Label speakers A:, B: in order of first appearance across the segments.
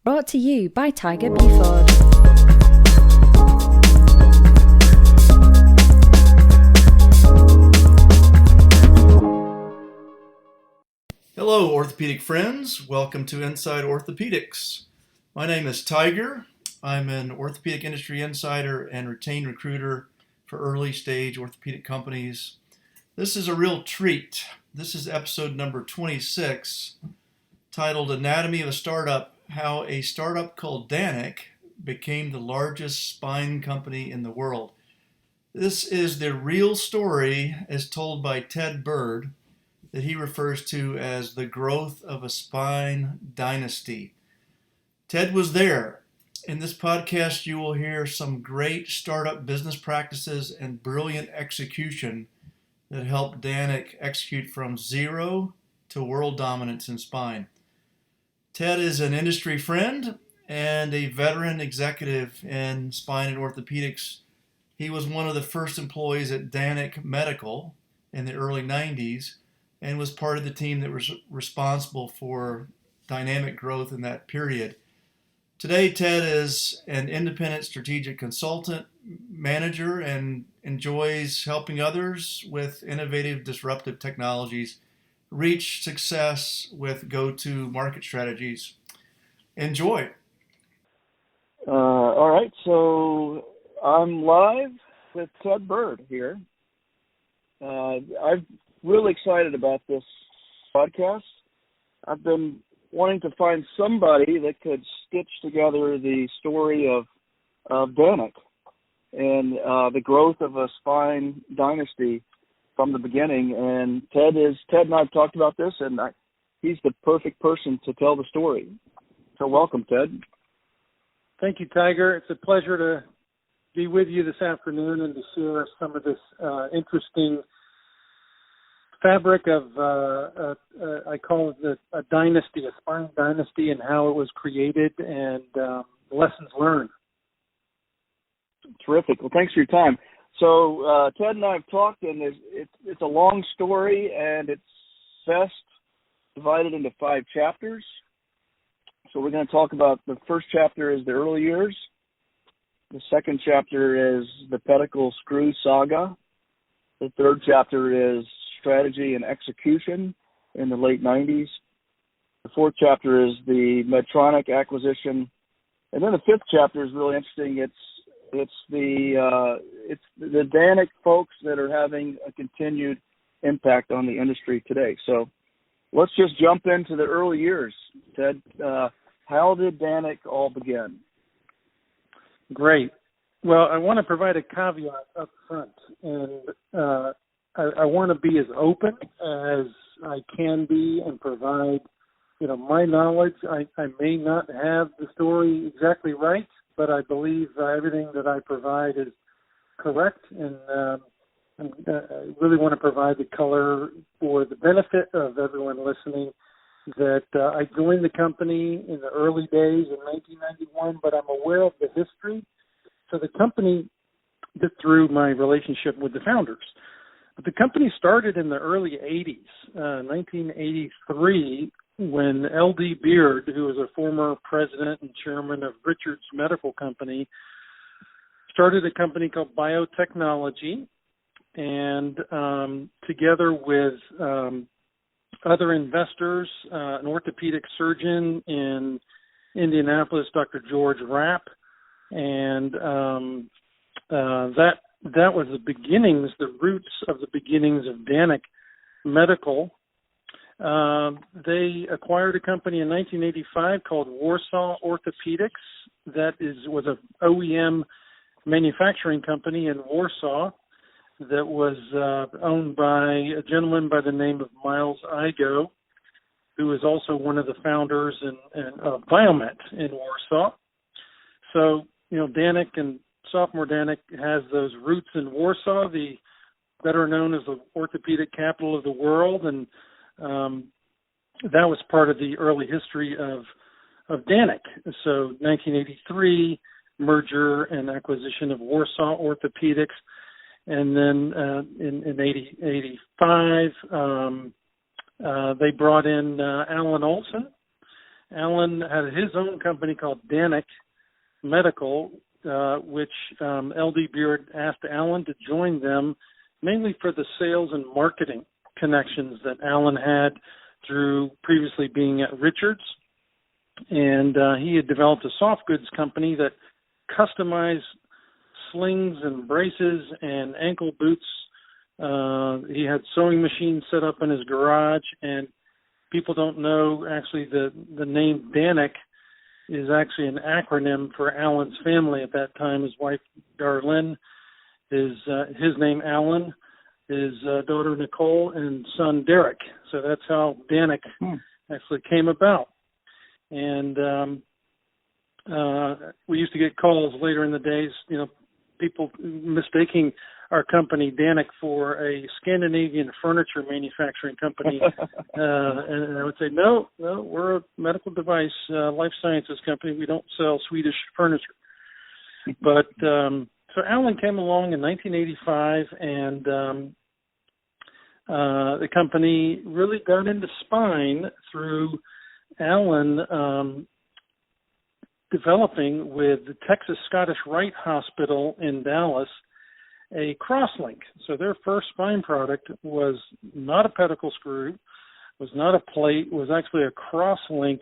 A: Brought to you by Tiger Buford.
B: Hello, orthopedic friends. Welcome to Inside Orthopedics. My name is Tiger. I'm an orthopedic industry insider and retained recruiter for early stage orthopedic companies. This is a real treat. This is episode number 26, titled Anatomy of a Startup: How a Startup Called Danek Became the Largest Spine Company in the World. This is the real story as told by Ted Bird, that he refers to as the growth of a spine dynasty. Ted was there. In this podcast, you will hear some great startup business practices and brilliant execution that helped Danek execute from zero to world dominance in spine. Ted is an industry friend and a veteran executive in spine and orthopedics. He was one of the first employees at Danek Medical in the early 90s and was part of the team that was responsible for dynamic growth in that period. Today, Ted is an independent strategic consultant, manager, and enjoys helping others with innovative, disruptive technologies reach success with go-to-market strategies. Enjoy.
C: All right, so I'm live with Ted Bird here. I'm really excited about this podcast. I've been wanting to find somebody that could stitch together the story of Danek and the growth of a spine dynasty from the beginning. And Ted and I have talked about this, and he's the perfect person to tell the story. So welcome, Ted.
D: Thank you, Tiger. It's a pleasure to be with you this afternoon and to share some of this interesting fabric of, I call it a dynasty, a spine dynasty, and how it was created and lessons learned.
C: Terrific. Well, thanks for your time. So Ted and I have talked, and it's a long story, and it's best divided into 5 chapters. So we're going to talk about the first chapter is the early years. The second chapter is the pedicle screw saga. The third chapter is strategy and execution in the late 90s. The fourth chapter is the Medtronic acquisition. And then the fifth chapter is really interesting. It's the Danek folks that are having a continued impact on the industry today. So let's just jump into the early years. Ted, how did Danek all begin?
D: Great. Well, I want to provide a caveat up front, and I want to be as open as I can be and provide, my knowledge. I may not have the story exactly right, but I believe everything that I provide is correct, and I really want to provide the color for the benefit of everyone listening that I joined the company in the early days in 1991, but I'm aware of the history. So the company, through my relationship with the founders, but the company started in the early 80s, 1983, when L.D. Beard, who was a former president and chairman of Richards Medical Company, started a company called Biotechnology, and together with other investors, an orthopedic surgeon in Indianapolis, Dr. George Rapp, and that was the beginnings, the roots of the beginnings of Danek Medical. They acquired a company in 1985 called Warsaw Orthopedics. That was an OEM manufacturing company in Warsaw that was owned by a gentleman by the name of Miles Igo, who is also one of the founders of Biomet in Warsaw. So, Danek and Sophomore Danek has those roots in Warsaw, the better known as the orthopedic capital of the world, and that was part of the early history of Danek. So 1983, merger and acquisition of Warsaw Orthopedics, and then in 85, they brought in Alan Olson, Alan had his own company called Danek Medical, which LD Beard asked Alan to join them mainly for the sales and marketing connections that Alan had through previously being at Richards. And he had developed a soft goods company that customized slings and braces and ankle boots. He had sewing machines set up in his garage, and people don't know actually the name Danek is actually an acronym for Alan's family at that time. His wife Darlene, his name Alan, his daughter Nicole, and son Derek. So that's how Danek actually came about. And we used to get calls later in the days, people mistaking our company Danek for a Scandinavian furniture manufacturing company, and I would say no, we're a medical device life sciences company. We don't sell Swedish furniture. But so Alan came along in 1985, and the company really got into spine through Alan developing with the Texas Scottish Rite Hospital in Dallas a crosslink. So their first spine product was not a pedicle screw, was not a plate, was actually a crosslink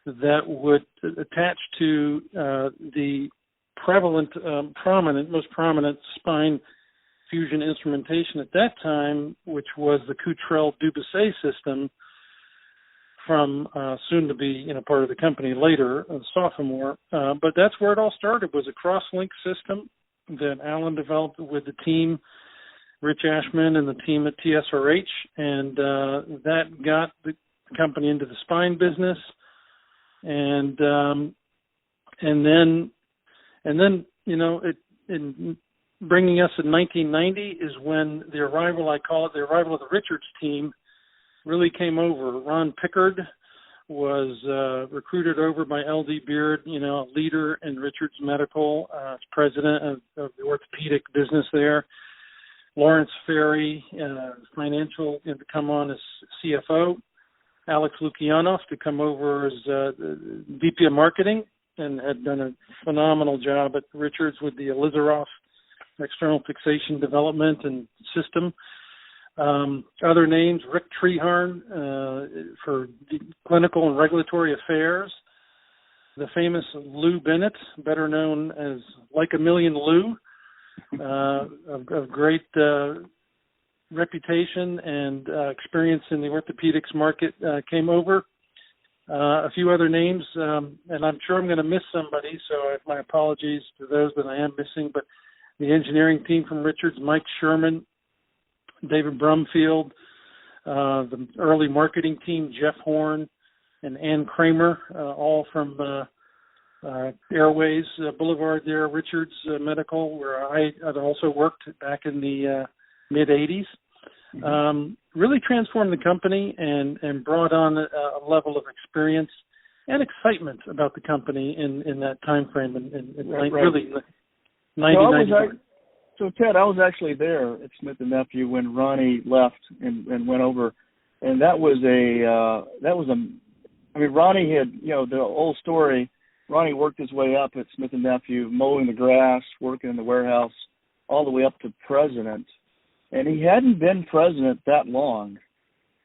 D: that would attach to the most prominent spine fusion instrumentation at that time, which was the Cottrell Dubusse system from soon to be part of the company later, Sophomore. But that's where it all started, was a crosslink system that Alan developed with the team, Rich Ashman and the team at TSRH, and that got the company into the spine business, and then it in bringing us in 1990 is when the arrival of the Richards team really came over. Ron Pickard was recruited over by LD Beard, a leader in Richards Medical, president of the orthopedic business there. Lawrence Ferry, financial, to come on as CFO. Alex Lukianoff to come over as VP of marketing, and had done a phenomenal job at Richards with the Elizaroff external fixation development and system. Other names, Rick Treharn for clinical and regulatory affairs. The famous Lou Bennett, better known as Like a Million Lou, of great reputation and experience in the orthopedics market, came over. A few other names, and I'm sure I'm going to miss somebody, so my apologies to those that I am missing, but the engineering team from Richards, Mike Sherman, David Brumfield, the early marketing team, Jeff Horn and Ann Kramer, all from Airways Boulevard there, Richards Medical, where I had also worked back in the mid-'80s. Really transformed the company and brought on a level of experience and excitement about the company in that time frame, really 1991.
C: So Ted, I was actually there at Smith & Nephew when Ronnie left and went over, and Ronnie had, the old story. Ronnie worked his way up at Smith & Nephew, mowing the grass, working in the warehouse, all the way up to president. And he hadn't been president that long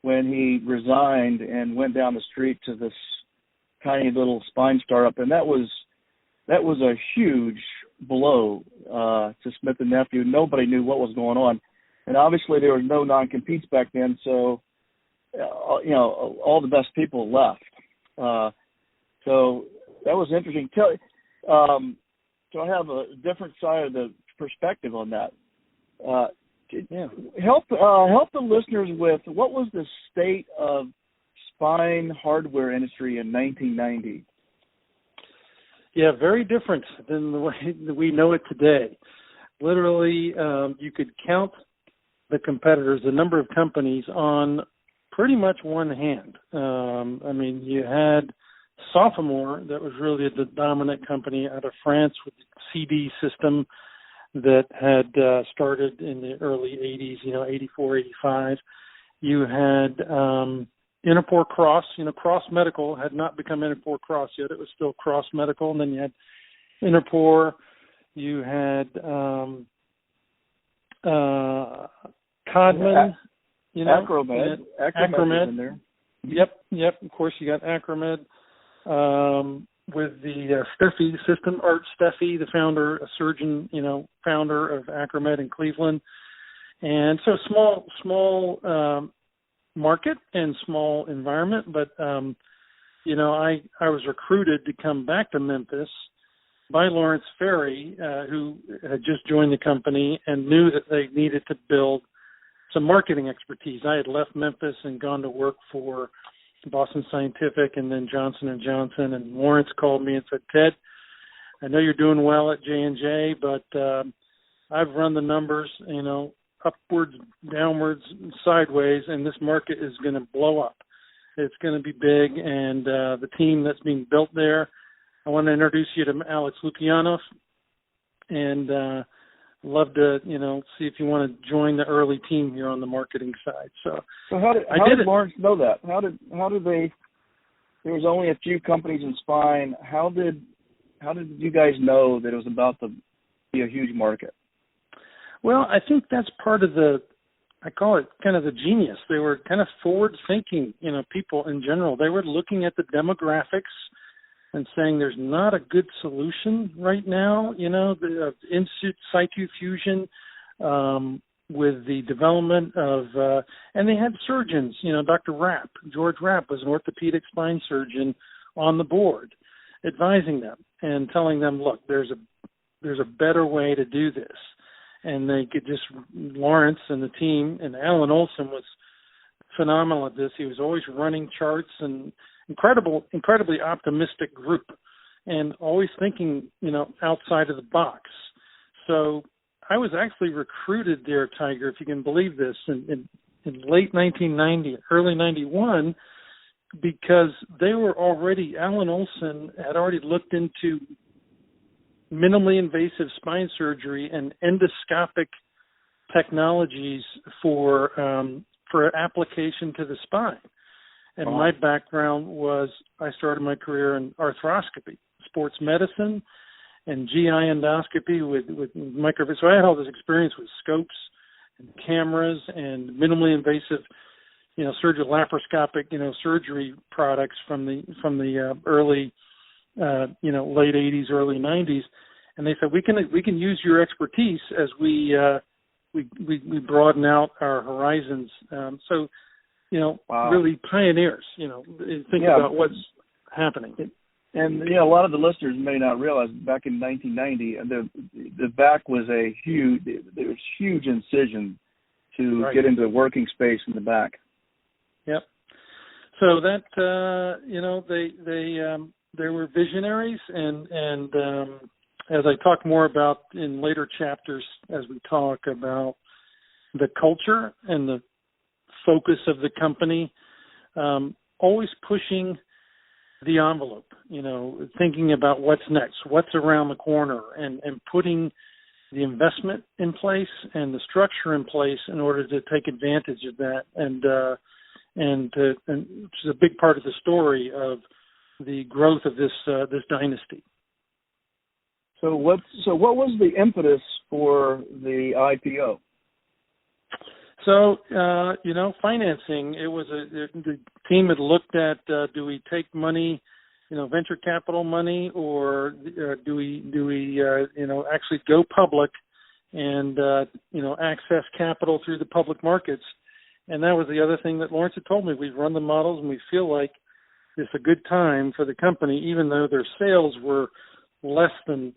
C: when he resigned and went down the street to this tiny little spine startup, and that was a huge blow to Smith & Nephew. Nobody knew what was going on, and obviously there was no non-competes back then, so all the best people left. So that was interesting. So I have a different side of the perspective on that. Help the listeners with what was the state of spine hardware industry in 1990?
D: Yeah, very different than the way that we know it today. Literally, you could count the competitors, the number of companies, on pretty much one hand. You had Sophomore, that was really the dominant company out of France with the CD system that had started in the early 80s, 84, 85. You had Interpor Cross. Cross Medical had not become Interpor Cross yet. It was still Cross Medical. And then you had Interpor. You had Codman.
C: Acromed. Acromed in there.
D: Yep. Of course, you got Acromed with the Steffi system. Art Steffi, the founder, a surgeon, founder of Acromed in Cleveland. And so small market and small environment. But, I was recruited to come back to Memphis by Lawrence Ferry, who had just joined the company and knew that they needed to build some marketing expertise. I had left Memphis and gone to work for Boston Scientific and then Johnson & Johnson, and Lawrence called me and said, Ted, I know you're doing well at J&J, but I've run the numbers, upwards, downwards, sideways, and this market is going to blow up. It's going to be big, and the team that's being built there, I want to introduce you to Alex Lukianoff, and love to, see if you want to join the early team here on the marketing side. So
C: how did Lawrence know that? How did they? There was only a few companies in spine. How did you guys know that it was about to be a huge market?
D: Well, I think that's part of I call it kind of the genius. They were kind of forward-thinking, people in general. They were looking at the demographics and saying there's not a good solution right now, the in situ fusion with the development of, and they had surgeons, Dr. Rapp, George Rapp was an orthopedic spine surgeon on the board, advising them and telling them, look, there's a better way to do this. And they could just, Lawrence and the team, and Alan Olson was phenomenal at this. He was always running charts and incredibly optimistic group, and always thinking, outside of the box. So I was actually recruited there, Tiger, if you can believe this, in late 1990, early 91, because they were already, Alan Olson had already looked into minimally invasive spine surgery and endoscopic technologies for application to the spine. And my background was, I started my career in arthroscopy, sports medicine, and GI endoscopy with micro. So I had all this experience with scopes and cameras and minimally invasive, surgical laparoscopic, surgery products from the early, late 80s, early 90s. And they said, we can use your expertise as we broaden out our horizons. Really pioneers, think about what's happening.
C: And, a lot of the listeners may not realize back in 1990, the back was there was huge incision to get into the working space in the back.
D: Yep. So that, they were visionaries, and as I talk more about in later chapters, as we talk about the culture and the focus of the company, always pushing the envelope, thinking about what's next, what's around the corner, and putting the investment in place and the structure in place in order to take advantage of that, and which is a big part of the story of the growth of this dynasty.
C: So what was the impetus for the IPO?
D: So, financing, it was the team had looked at, do we take money, venture capital money, or do we actually go public and, access capital through the public markets? And that was the other thing that Lawrence had told me. We've run the models and we feel like it's a good time for the company, even though their sales were less than,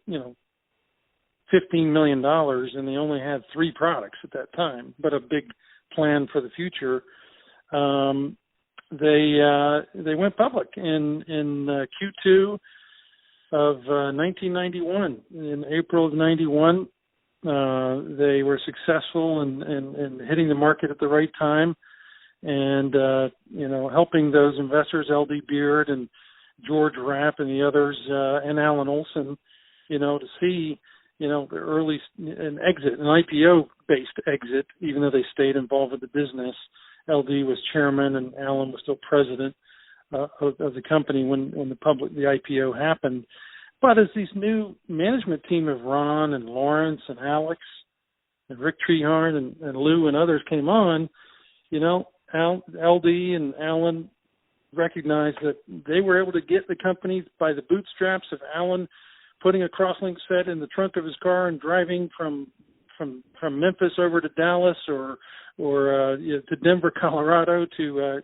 D: $15 million, and they only had 3 products at that time, but a big plan for the future. They went public in Q2 of 1991. In April of 91, they were successful in hitting the market at the right time, and helping those investors, L.D. Beard and George Rapp and the others, and Alan Olson, to see the early an IPO-based exit, even though they stayed involved with the business, LD was chairman and Alan was still president of the company when the IPO happened. But as these new management team of Ron and Lawrence and Alex and Rick Treharn and Lou and others came on, LD and Alan recognized that they were able to get the company by the bootstraps of Alan putting a crosslink set in the trunk of his car and driving from Memphis over to Dallas or to Denver, Colorado to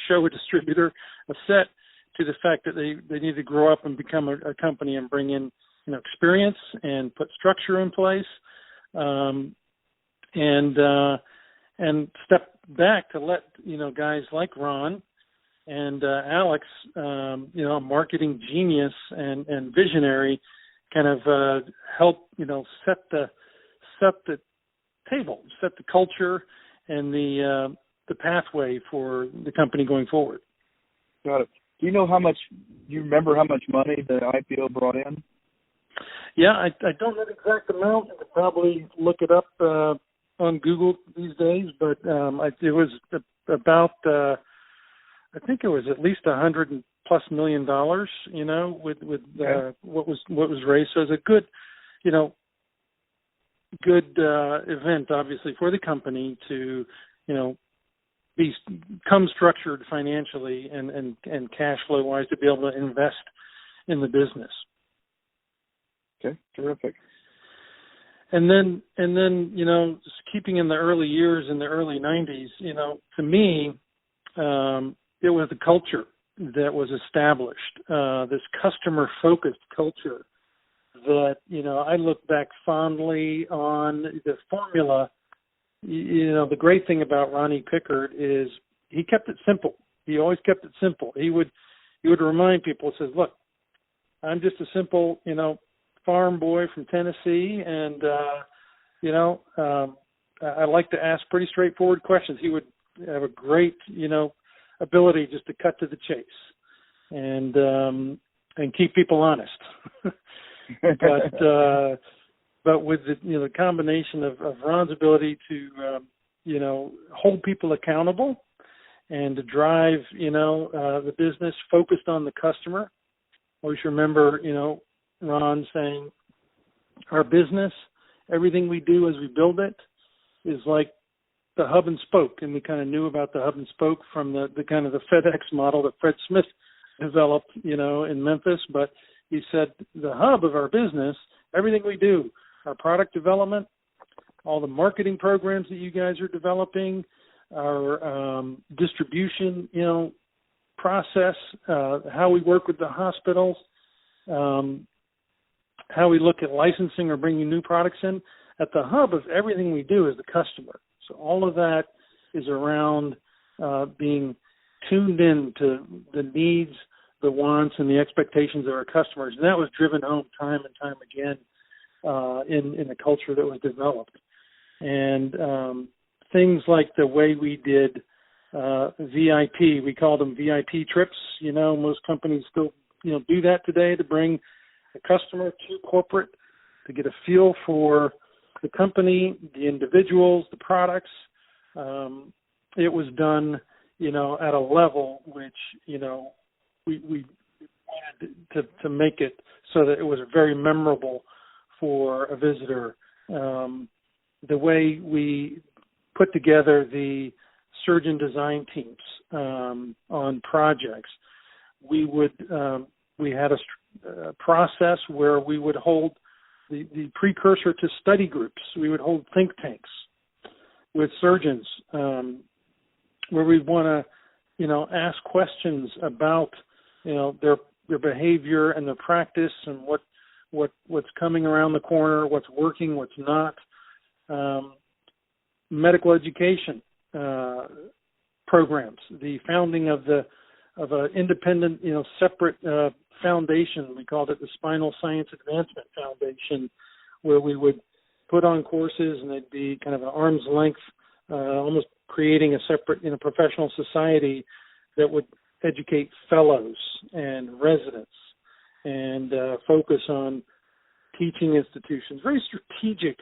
D: show a distributor a set, to the fact that they need to grow up and become a company and bring in experience and put structure in place, and step back to let guys like Ron and Alex, a marketing genius and visionary, kind of help set the table, set the culture and the pathway for the company going forward.
C: Got it. Do you remember how much money the IPO brought in?
D: Yeah, I don't know the exact amount. I could probably look it up on Google these days, but it was about, I think it was at least $100+ million, with what was raised. So it was a good event, obviously, for the company to, become structured financially and cash flow wise to be able to invest in the business.
C: Okay, terrific.
D: And then, just keeping in the early years, in the early 90s, to me, it was the culture that was established, this customer-focused culture that, I look back fondly on the formula. The great thing about Ronnie Pickard is he kept it simple. He always kept it simple. He would remind people, says, look, I'm just a simple, farm boy from Tennessee, and, I like to ask pretty straightforward questions. He would have a great, ability just to cut to the chase and keep people honest. But with the combination of Ron's ability to hold people accountable and to drive the business focused on the customer. Always remember Ron saying, our business, everything we do as we build it, is like the hub and spoke, and we kind of knew about the hub and spoke from the kind of the FedEx model that Fred Smith developed in Memphis. But he said the hub of our business, everything we do, our product development, all the marketing programs that you guys are developing, our distribution, process, how we work with the hospitals, how we look at licensing or bringing new products in. At the hub of everything we do is the customer. So all of that is around being tuned in to the needs, the wants, and the expectations of our customers. And that was driven home time and time again in the culture that was developed. And things like the way we did VIP, we called them VIP trips. Most companies still do that today, to bring the customer to corporate to get a feel for the company, the individuals, the products. It was done, at a level which, we wanted to make it so that it was very memorable for a visitor. The way we put together the surgeon design teams on projects, we had a process where we would hold the precursor to study groups. We would hold think tanks with surgeons where we want to, ask questions about, their behavior and their practice and what's coming around the corner, what's working, what's not. Medical education programs, the founding of an independent, separate foundation. We called it the Spinal Science Advancement Foundation, where we would put on courses and they'd be kind of an arm's length, almost creating a separate, professional society that would educate fellows and residents and focus on teaching institutions. Very strategic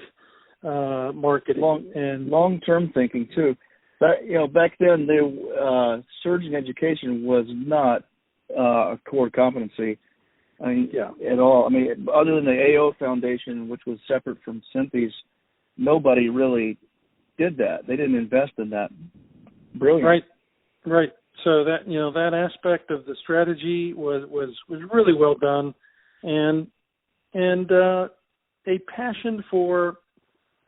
D: marketing and
C: long-term thinking too. Back then, the surgeon education was not a core competency. I mean, at all. I mean, other than the AO Foundation, which was separate from Synthes, nobody really did that. They didn't invest in that. Brilliant.
D: Right. So that aspect of the strategy was really well done, and a passion for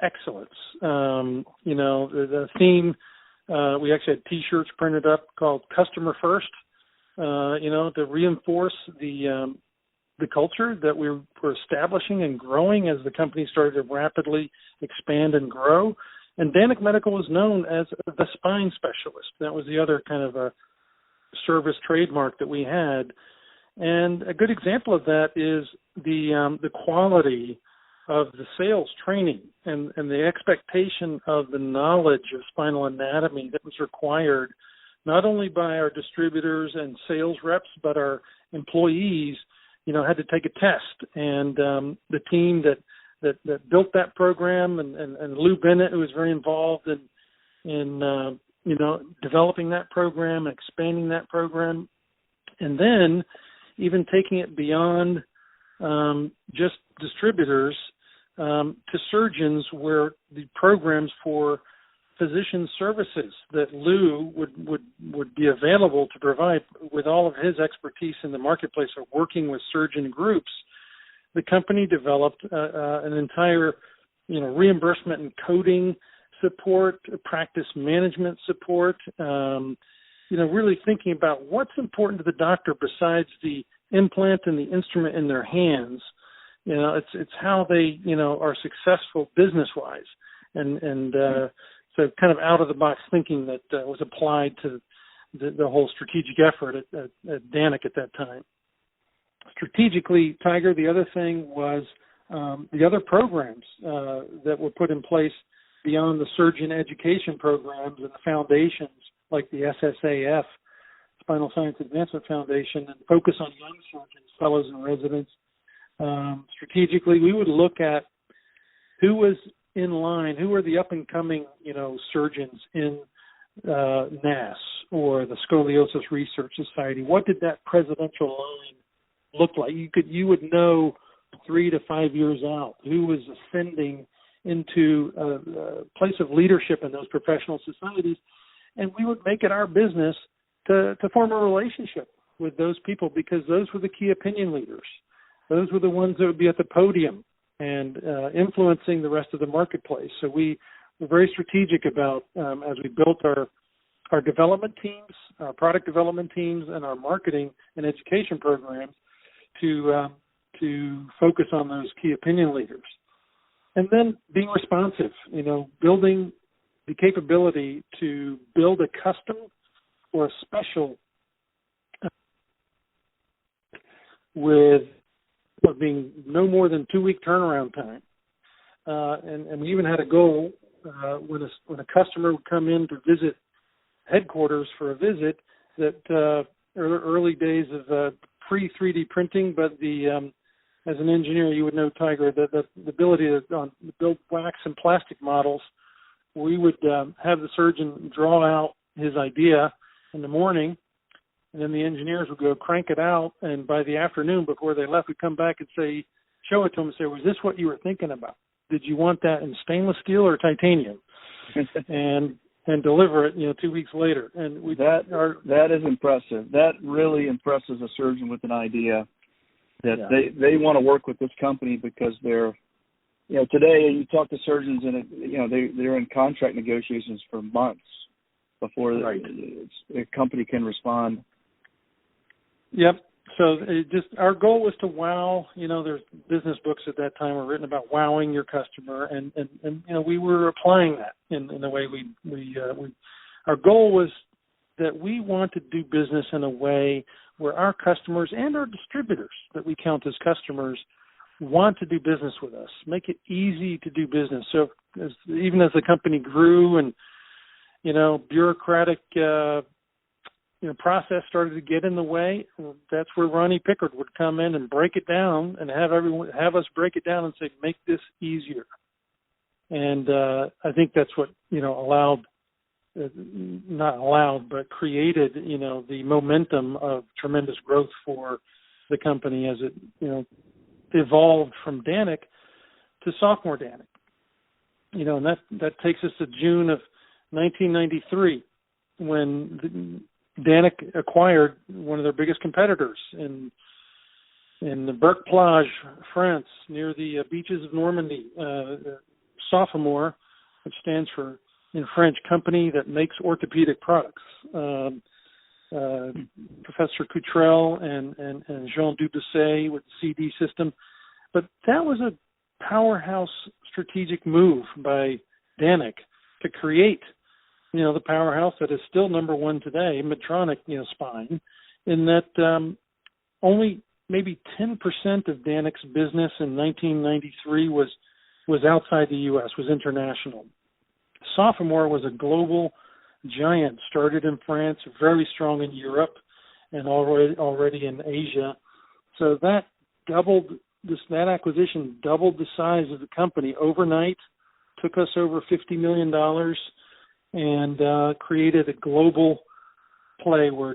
D: excellence. The theme, we actually had T-shirts printed up called "Customer First," to reinforce the culture that we were establishing and growing as the company started to rapidly expand and grow. And Danek Medical was known as the spine specialist. That was the other kind of a service trademark that we had. And a good example of that is the quality of the sales training and the expectation of the knowledge of spinal anatomy that was required not only by our distributors and sales reps, but our employees, had to take a test. And the team that built that program and Lou Bennett, who was very involved in developing that program, expanding that program, and then even taking it beyond just distributors to surgeons, where the programs for physician services that Lou would be available to provide with all of his expertise in the marketplace of working with surgeon groups. The company developed an entire, reimbursement and coding support, practice management support, really thinking about what's important to the doctor besides the implant and the instrument in their hands. It's how they, are successful business-wise. And so kind of out-of-the-box thinking that was applied to the whole strategic effort at Danek at that time. Strategically, Tiger, the other thing was the other programs that were put in place beyond the surgeon education programs and the foundations like the SSAF, Spinal Science Advancement Foundation, and focus on young surgeons, fellows and residents. Strategically, we would look at who was in line, who were the up-and-coming, surgeons in NASS or the Scoliosis Research Society. What did that presidential line look like? You would know 3 to 5 years out who was ascending into a place of leadership in those professional societies, and we would make it our business to form a relationship with those people, because those were the key opinion leaders. Those were the ones that would be at the podium and influencing the rest of the marketplace. So we were very strategic about, as we built our development teams, our product development teams, and our marketing and education programs, to focus on those key opinion leaders. And then being responsive, building the capability to build a custom or a special with being no more than 2-week turnaround time. And we even had a goal when a customer would come in to visit headquarters for a visit, that early days of pre-3D printing, but as an engineer, you would know, Tiger, that the ability to build wax and plastic models, we would have the surgeon draw out his idea in the morning, and then the engineers would go crank it out, and by the afternoon, before they left, we'd come back and show it to them and say, was this what you were thinking about? Did you want that in stainless steel or titanium? and deliver it, 2 weeks later. And
C: that is impressive. That really impresses a surgeon with an idea that they want to work with this company, because they're, today you talk to surgeons and they're in contract negotiations for months before the company can respond.
D: Yep. So our goal was to wow. There's business books at that time were written about wowing your customer, and we were applying that in the way we our goal was that we want to do business in a way where our customers and our distributors that we count as customers want to do business with us, make it easy to do business. So even as the company grew and, bureaucratic, process started to get in the way, that's where Ronnie Pickard would come in and break it down and have us break it down and say, make this easier. And I think that's what, allowed not allowed, but created, the momentum of tremendous growth for the company as it, evolved from Danek to Sophomore Danek. And that takes us to June of 1993, when Danek acquired one of their biggest competitors in the Berck-Plage, France, near the beaches of Normandy. Sophomore, which stands for, in French, company that makes orthopedic products. Professor Coutrel and Jean Dubussy with the CD system. But that was a powerhouse strategic move by Danek to create, the powerhouse that is still number one today, Medtronic, spine, in that only maybe 10% of Danek's business in 1993 was outside the U.S., was international. Sophomore was a global giant, started in France, very strong in Europe, and already in Asia. So that acquisition doubled the size of the company overnight, took us over $50 million, and created a global play where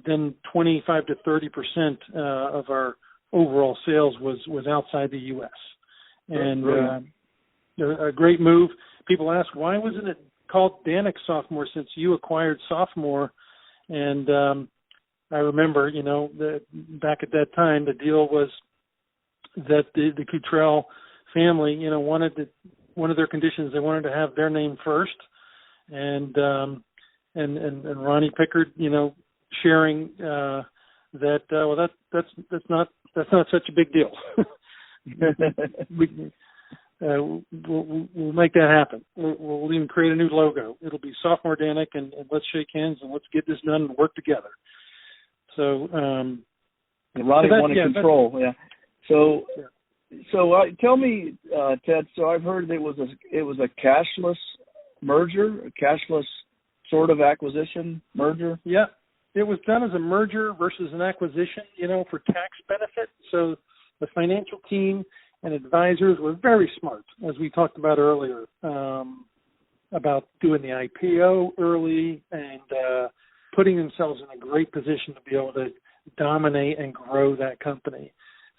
D: then 25 to 30% of our overall sales was outside the U.S. And a great move. People ask, why wasn't it called Danek Sophomore since you acquired Sophomore? And I remember, back at that time, the deal was that the Coutrel family, wanted one of their conditions, they wanted to have their name first, and Ronnie Pickard, sharing that that's not such a big deal. We'll make that happen. We'll even create a new logo. It'll be Sophomore Danek, and let's shake hands and let's get this done and work together. So
C: Ronnie wanted control. Yeah. So tell me, Ted. So I've heard it was a cashless merger, a cashless sort of acquisition merger.
D: Yeah, it was done as a merger versus an acquisition, for tax benefit. So the financial team and advisors were very smart, as we talked about earlier, about doing the IPO early and putting themselves in a great position to be able to dominate and grow that company.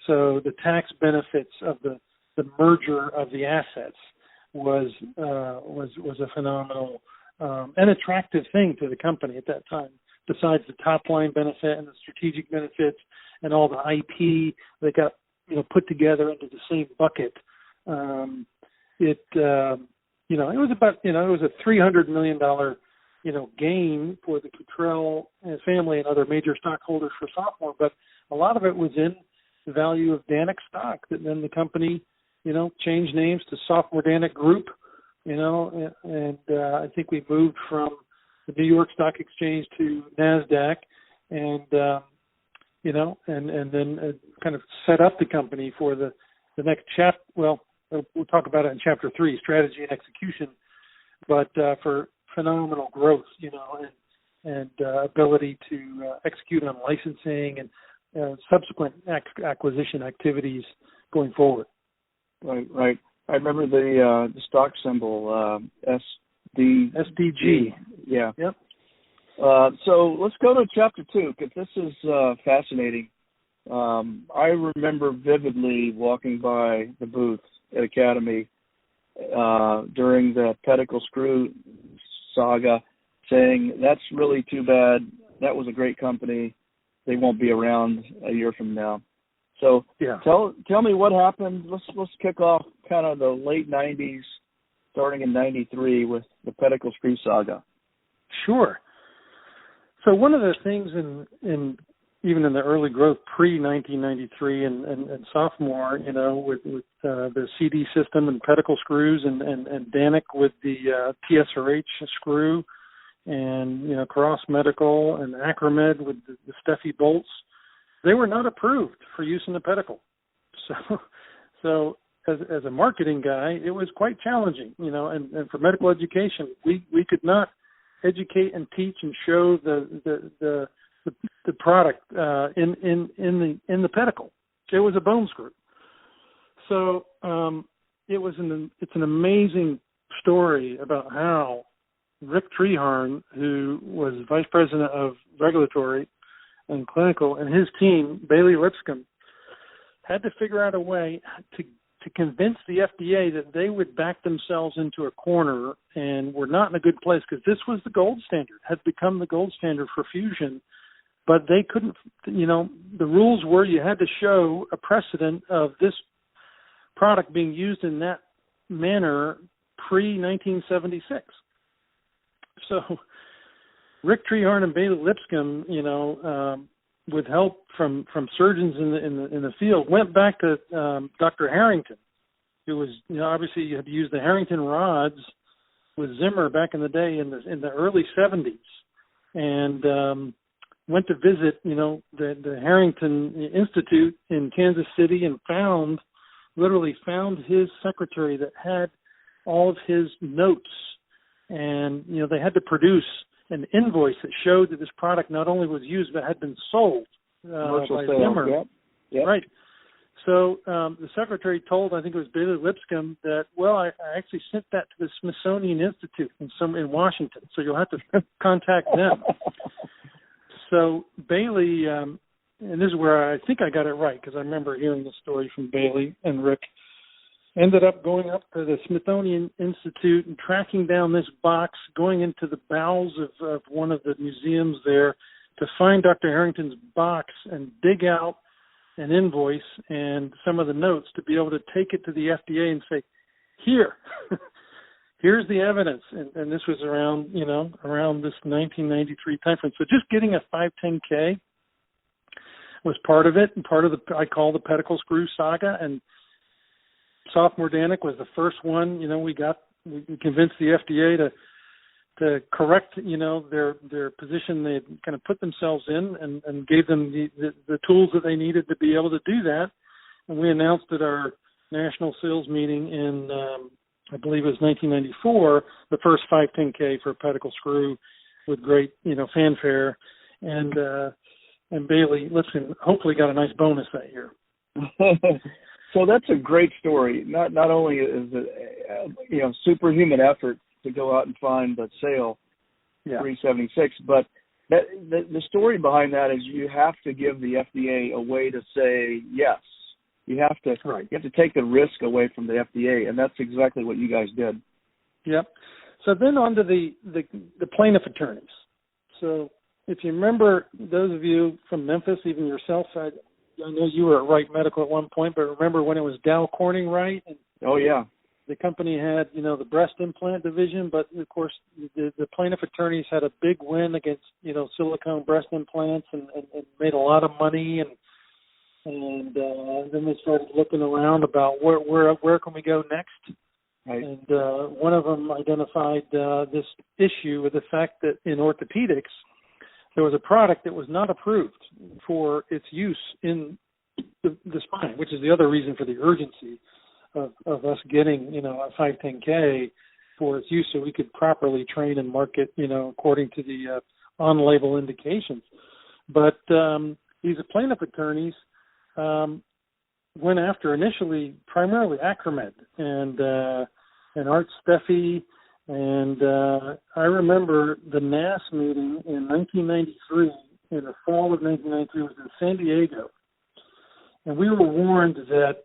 D: So the tax benefits of the merger of the assets was a phenomenal and attractive thing to the company at that time. Besides the top line benefit and the strategic benefits and all the IP that got put together into the same bucket, it was about it was a $300 million gain for the Coutrel family and other major stockholders for Sophomore, but a lot of it was in the value of Danek stock. That then the company changed names to Sophomore Danek Group, and I think we moved from the New York Stock Exchange to NASDAQ, and then kind of set up the company for the next chapter. Well, we'll talk about it in Chapter 3, strategy and execution, but for phenomenal growth, and ability to execute on licensing and subsequent acquisition activities going forward.
C: Right. I remember the stock symbol, SDG. Yeah.
D: Yep.
C: So let's go to Chapter 2, because this is fascinating. I remember vividly walking by the booth at Academy during the pedicle screw saga, saying, that's really too bad. That was a great company. They won't be around a year from now. So
D: yeah.
C: Tell me what happened. Let's kick off kind of the late 90s, starting in 93 with the pedicle screw saga.
D: Sure. So one of the things in even in the early growth pre-1993 and Sophomore, with the CD system and pedicle screws and Danek with the TSRH screw, and Cross Medical and Acromed with the Steffi bolts, they were not approved for use in the pedicle. So as a marketing guy, it was quite challenging, and for medical education, we could not educate and teach and show the product in the pedicle. It was a bone screw. So it's an amazing story about how Rick Treharn, who was vice president of regulatory and clinical, and his team, Bailey Lipscomb, had to figure out a way to convince the FDA that they would back themselves into a corner and were not in a good place, because this was the gold standard, had become the gold standard for fusion. But they couldn't, the rules were you had to show a precedent of this product being used in that manner pre-1976. So Rick Treharn and Bailey Lipscomb, with help from surgeons in the field, went back to Dr. Harrington, who was, obviously you had to use the Harrington rods with Zimmer back in the day in the early 70s, and went to visit, the Harrington Institute in Kansas City, and literally found his secretary that had all of his notes, and they had to produce an invoice that showed that this product not only was used but had been sold by Zimmer.
C: Yep.
D: Right. So the secretary told, I think it was Bailey Lipscomb, that, well, I actually sent that to the Smithsonian Institute in Washington, so you'll have to contact them. So Bailey, and this is where I think I got it right, because I remember hearing the story from Bailey and Rick, ended up going up to the Smithsonian Institute and tracking down this box, going into the bowels of one of the museums there to find Dr. Harrington's box and dig out an invoice and some of the notes to be able to take it to the FDA and say, here's the evidence. And this was around this 1993 timeframe. So just getting a 510K was part of it, and part of I call the pedicle screw saga. And Sophomore Danek was the first one. We convinced the FDA to correct, their position they had kind of put themselves in, and gave them the tools that they needed to be able to do that. And we announced at our national sales meeting in, I believe it was 1994, the first 510K for a pedicle screw with great, fanfare. And Bailey, hopefully got a nice bonus that year.
C: So that's a great story. Not only is it superhuman effort to go out and find the sale 376, but the story behind that is you have to give the FDA a way to say yes. You have to take the risk away from the FDA, and that's exactly what you guys did.
D: Yep. So then on to the plaintiff attorneys. So if you remember, those of you from Memphis, even yourself, I know you were at Wright Medical at one point, but remember when it was Dow Corning Wright?
C: Oh, yeah.
D: The company had, the breast implant division, but of course the plaintiff attorneys had a big win against, silicone breast implants and made a lot of money. And then they started looking around about where can we go next? Right. And one of them identified this issue with the fact that in orthopedics, there was a product that was not approved for its use in the spine, which is the other reason for the urgency of us getting, a 510K for its use so we could properly train and market, according to the on-label indications. But these plaintiff attorneys went after initially primarily Acromed and Art Steffi. And I remember the NAS meeting in 1993, in the fall of 1993, was in San Diego. And we were warned that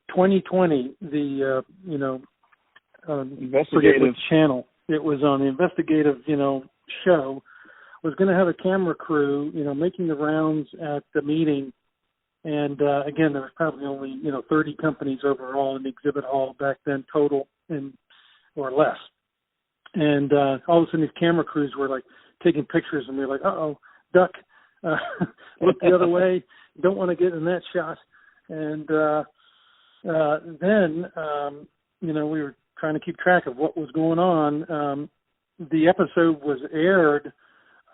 D: 2020, the,
C: investigative
D: channel, it was on the investigative, show, was going to have a camera crew, making the rounds at the meeting. And again, there was probably only, 30 companies overall in the exhibit hall back then total, or less. And all of a sudden these camera crews were like taking pictures, and we were like, uh-oh, duck, look the other way, don't want to get in that shot. And then, we were trying to keep track of what was going on. The episode was aired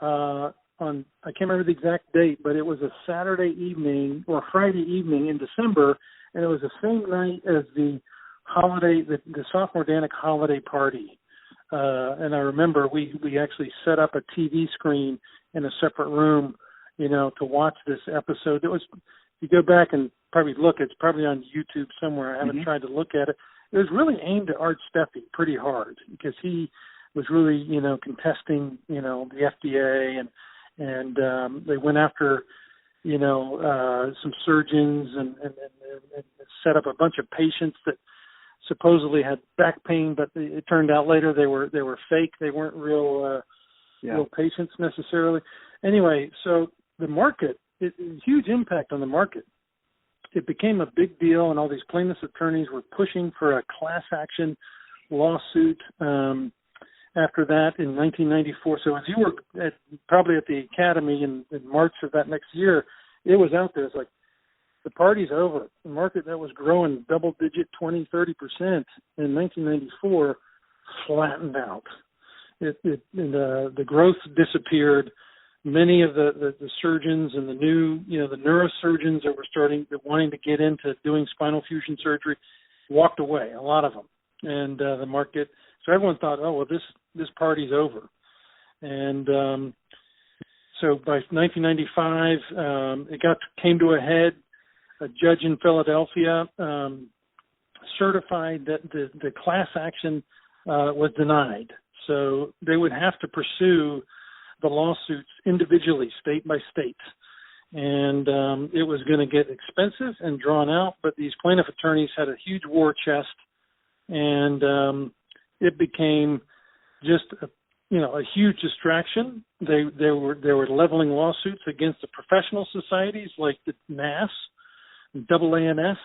D: on, I can't remember the exact date, but it was a Saturday evening or Friday evening in December, and it was the same night as the holiday, the Sophomore Danek holiday party. And I remember we actually set up a TV screen in a separate room, to watch this episode. It was, if you go back and probably look, it's probably on YouTube somewhere. I haven't tried to look at it. It was really aimed at Art Steffi pretty hard because he was really, contesting, the FDA, and they went after, some surgeons and set up a bunch of patients that supposedly had back pain, but it turned out later they were fake. They weren't real patients necessarily. Anyway, so the market, huge impact on the market. It became a big deal, and all these plaintiffs' attorneys were pushing for a class action lawsuit after that in 1994. So as you were probably at the Academy in March of that next year, it was out there. It's like, the party's over. The market that was growing double-digit 20, 30% in 1994 flattened out. The growth disappeared. Many of the surgeons and the new, the neurosurgeons that wanting to get into doing spinal fusion surgery walked away, a lot of them. And the market, so everyone thought, oh, well, this party's over. And so by 1995, it came to a head. A judge in Philadelphia certified that the class action was denied. So they would have to pursue the lawsuits individually, state by state. And it was going to get expensive and drawn out, but these plaintiff attorneys had a huge war chest, and it became just a huge distraction. They were leveling lawsuits against the professional societies like the NAS, AANS,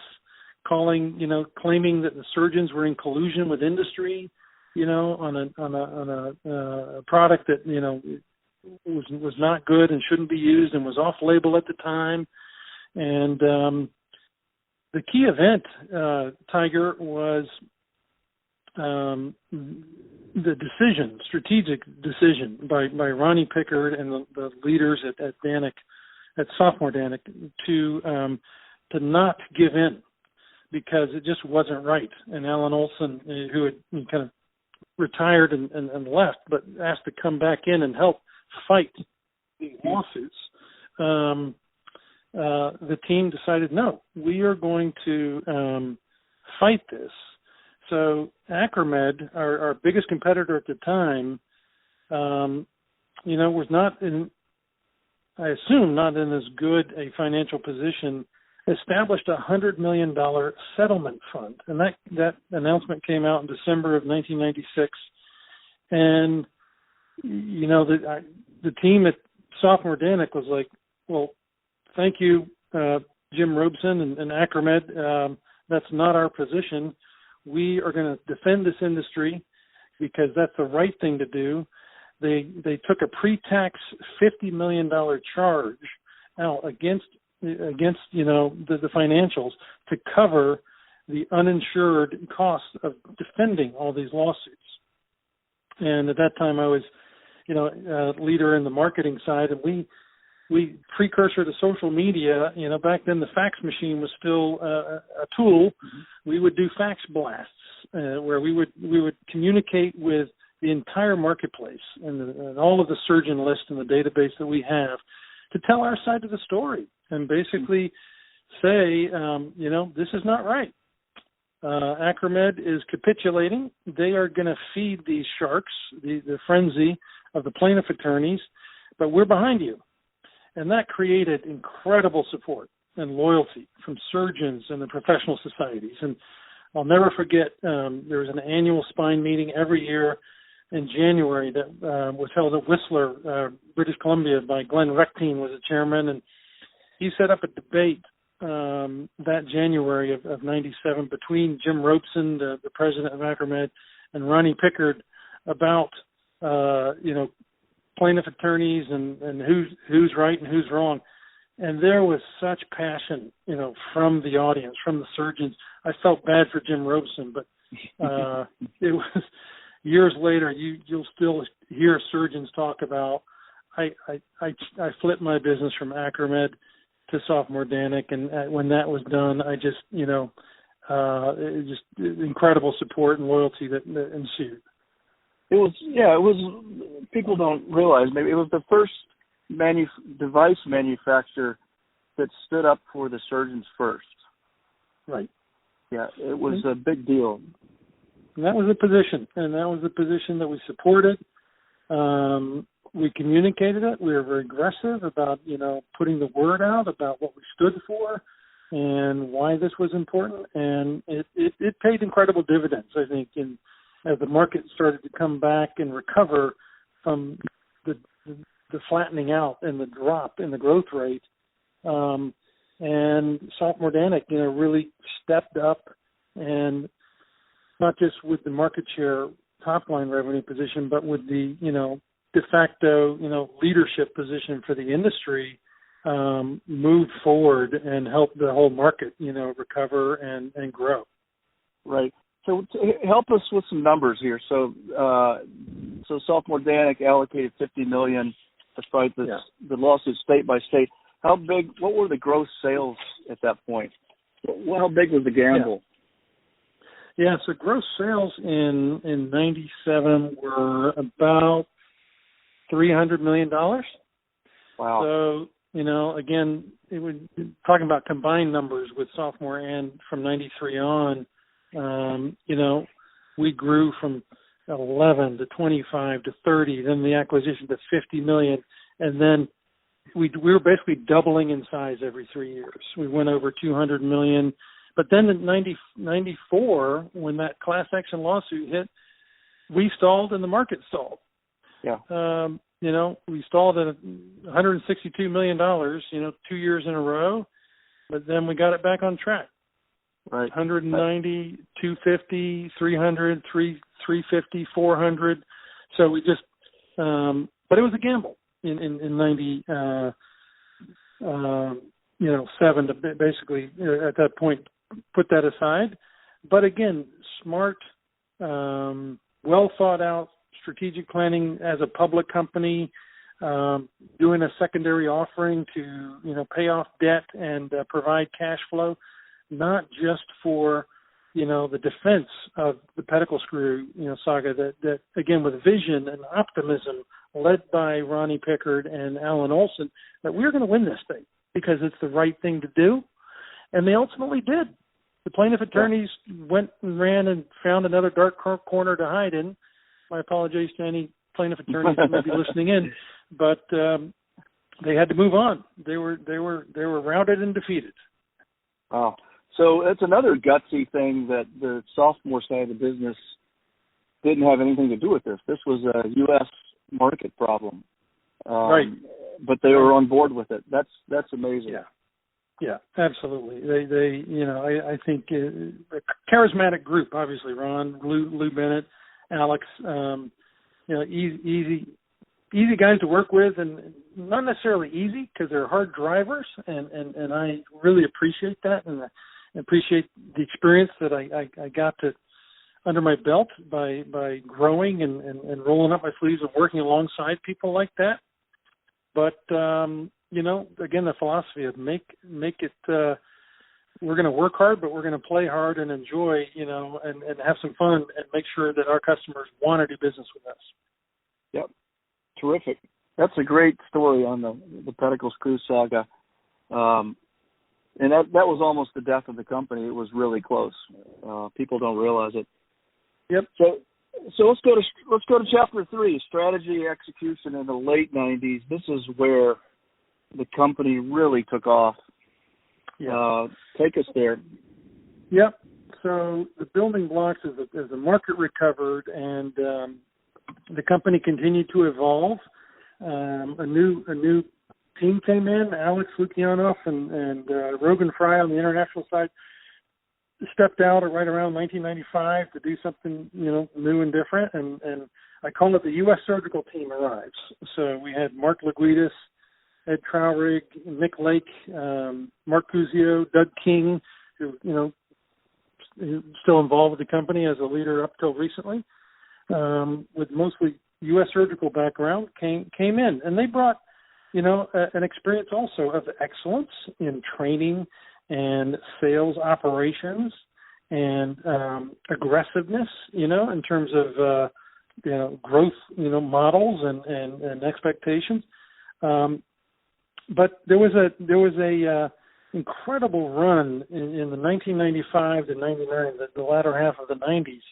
D: claiming that the surgeons were in collusion with industry, on a product that was not good and shouldn't be used and was off label at the time. And the key event, Tiger, was the strategic decision by Ronnie Pickard and the leaders at Danek, at Sophomore Danek, to not give in, because it just wasn't right. And Alan Olson, who had kind of retired and left, but asked to come back in and help fight these lawsuits, the team decided, no, we are going to fight this. So Acromed, our biggest competitor at the time, was not in, I assume, not in as good a financial position, established a $100 million settlement fund. And that announcement came out in December of 1996. And, the team at Sophomore Danek was like, well, thank you, Jim Robeson and Acromed. That's not our position. We are going to defend this industry because that's the right thing to do. They took a pre-tax $50 million charge out against the financials to cover the uninsured costs of defending all these lawsuits. And at that time, I was, leader in the marketing side, and we precursor to social media. Back then the fax machine was still a tool. Mm-hmm. We would do fax blasts where we would communicate with the entire marketplace and all of the surgeon list in the database that we have to tell our side of the story and basically say, this is not right. Acromed is capitulating. They are going to feed these sharks, the frenzy of the plaintiff attorneys, but we're behind you. And that created incredible support and loyalty from surgeons and the professional societies. And I'll never forget, there was an annual spine meeting every year in January that was held at Whistler, British Columbia, by Glenn Rectine was the chairman. And he set up a debate that January of 97 between Jim Robeson, the president of Acromed, and Ronnie Pickard about, plaintiff attorneys and who's right and who's wrong. And there was such passion, from the audience, from the surgeons. I felt bad for Jim Robeson, but it was years later, you'll still hear surgeons talk about, I flipped my business from Acromed to Sophomore Danek, and when that was done, I just, just incredible support and loyalty that ensued.
C: It was, people don't realize, maybe it was the first device manufacturer that stood up for the surgeons first.
D: Right.
C: Yeah, it was a big deal.
D: And that was the position, and that was the position that we supported. We communicated it. We were very aggressive about, putting the word out about what we stood for and why this was important. And it paid incredible dividends, I think, as the market started to come back and recover from the flattening out and the drop in the growth rate. And Sophomore Danek, really stepped up, and not just with the market share top line revenue position, but with the, de facto, leadership position for the industry, moved forward and helped the whole market, recover and grow.
C: Right. So help us with some numbers here. So Sophomore Danek allocated $50 million to fight the lawsuit state by state. How big? What were the gross sales at that point? How big was the gamble?
D: Yeah. So gross sales in '97 were about $300 million.
C: Wow.
D: So, again, talking about combined numbers with Sophomore and from 93 on, we grew from 11 to 25 to 30, then the acquisition to 50 million. And then we were basically doubling in size every 3 years. We went over 200 million. But then in 94, when that class action lawsuit hit, we stalled and the market stalled.
C: Yeah.
D: We stalled at $162 million, 2 years in a row, but then we got it back on track.
C: Right.
D: 190, 250, 300, 350, 400. So we just, but it was a gamble in 97 to basically at that point put that aside. But again, smart, well thought out strategic planning as a public company, doing a secondary offering to, pay off debt and provide cash flow, not just for, the defense of the pedicle screw, saga that again, with vision and optimism led by Ronnie Pickard and Alan Olson, that we're going to win this thing because it's the right thing to do. And they ultimately did. The plaintiff attorneys went and ran and found another dark corner to hide in. My apologies to any plaintiff attorneys who may be listening in, but they had to move on. They were routed and defeated.
C: Wow. So it's another gutsy thing that the sophomore side of the business didn't have anything to do with this. This was a U.S. market problem,
D: right?
C: But they were on board with it. That's amazing.
D: Yeah, absolutely. They I think a charismatic group. Obviously, Ron, Lou Bennett, Alex, easy guys to work with, and not necessarily easy because they're hard drivers, and I really appreciate that, and I appreciate the experience that I got to under my belt by growing and rolling up my sleeves and working alongside people like that. But again, the philosophy of make it. We're going to work hard, but we're going to play hard and enjoy, and have some fun and make sure that our customers want to do business with us.
C: Yep. Terrific. That's a great story on the pedicle screw saga. And that was almost the death of the company. It was really close. People don't realize it.
D: Yep.
C: So let's go to chapter 3, strategy execution in the late 90s. This is where the company really took off. Yeah. Take us there.
D: Yep. So the building blocks as the market recovered and the company continued to evolve. A new team came in. Alex Lukianoff and Rogan Fry on the international side stepped out right around 1995 to do something new and different. And I call it the U.S. surgical team arrives. So we had Mark Laguidis, Ed Trowrig, Nick Lake, Mark Cusio, Doug King, who still involved with the company as a leader up till recently, with mostly U.S. surgical background, came in, and they brought an experience also of excellence in training and sales operations and aggressiveness, in terms of growth, models and expectations. But there was a incredible run in the 1995 to 99, the latter half of the 90s,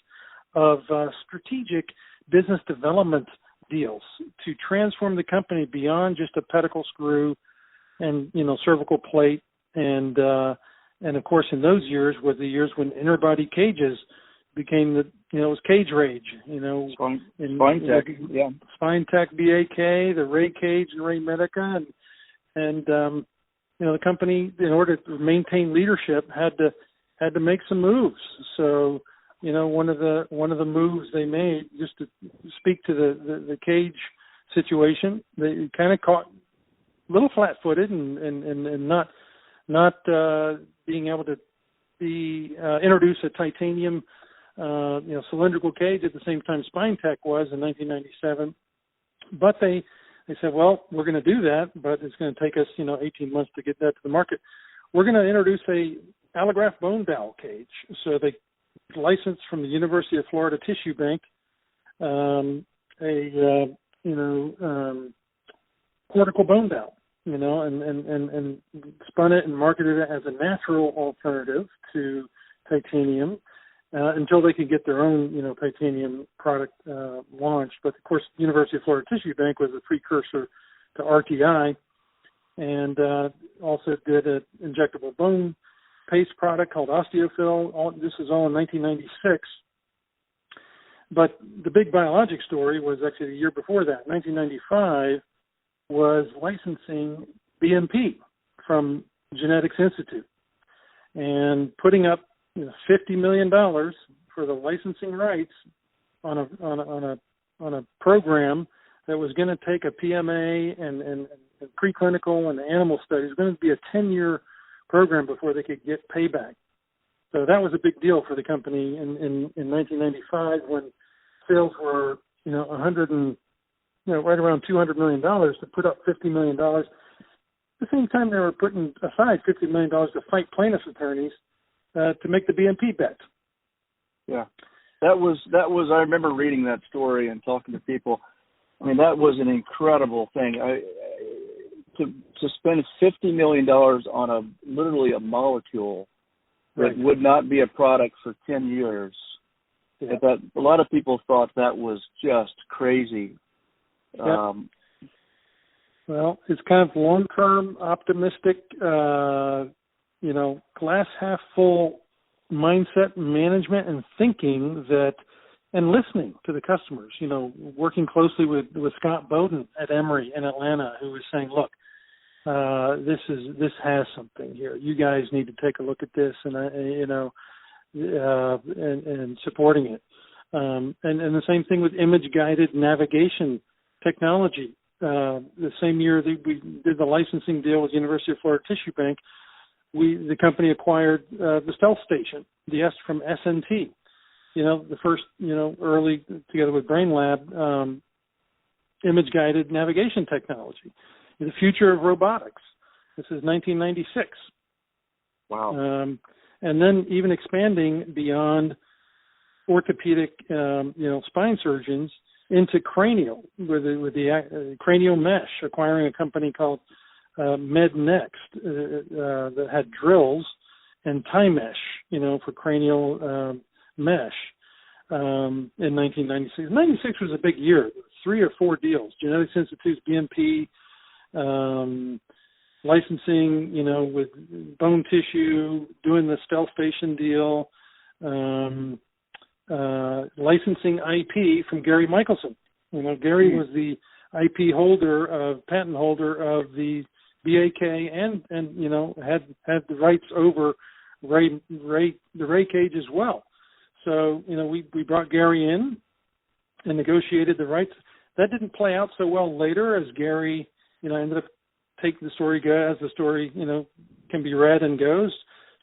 D: of strategic business development deals to transform the company beyond just a pedicle screw and cervical plate, and of course in those years were the years when interbody cages became it was cage rage,
C: Spine Tech, yeah,
D: Spine Tech, BAK, the Ray Cage and Ray Medica, and the company, in order to maintain leadership, had to make some moves. So one of the moves they made, just to speak to the cage situation, they kind of caught a little flat-footed and not being able to introduce a titanium cylindrical cage at the same time Spine Tech was in 1997. But they said, well, we're going to do that, but it's going to take us 18 months to get that to the market. We're going to introduce a allograft bone bowel cage. So they licensed from the University of Florida Tissue Bank cortical bone bowel, and spun it and marketed it as a natural alternative to titanium until they could get their own, titanium product launched. But of course, University of Florida Tissue Bank was a precursor to RTI, and also did an injectable bone paste product called Osteofill. This is all in 1996. But the big biologic story was actually the year before that. 1995 was licensing BMP from Genetics Institute and putting up $50 million for the licensing rights on a program that was going to take a PMA and preclinical and animal studies. It was going to be a 10-year program before they could get payback. So that was a big deal for the company in 1995 when sales were right around $200 million to put up $50 million. At the same time, they were putting aside $50 million to fight plaintiffs' attorneys to make the BMP bet.
C: Yeah, that was. I remember reading that story and talking to people. I mean, that was an incredible thing. To spend $50 million on literally a molecule that would not be a product for 10 years. Yeah. That a lot of people thought that was just crazy.
D: Yep. Well, it's kind of long-term, optimistic, glass half full mindset management and thinking and listening to the customers, working closely with Scott Bowden at Emory in Atlanta, who was saying, look, this has something here. You guys need to take a look at this and supporting it. And the same thing with image-guided navigation technology. The same year that we did the licensing deal with the University of Florida Tissue Bank, the company acquired the Stealth Station, the S from SNT. The first, early, together with BrainLab, image-guided navigation technology. The future of robotics. This is 1996.
C: Wow.
D: And then even expanding beyond orthopedic, spine surgeons into cranial, with the cranial mesh, acquiring a company called MedNext that had drills and tie mesh, for cranial mesh in 1996. 96 was a big year. 3 or 4 deals. Genetics Institute's BMP, licensing, with bone tissue, doing the Stealth Station deal, licensing IP from Gary Michelson. Gary was the IP patent holder of the BAK and had the rights over the Ray Cage as well. So, we brought Gary in and negotiated the rights. That didn't play out so well later, as Gary, ended up taking the story as the story, can be read and goes,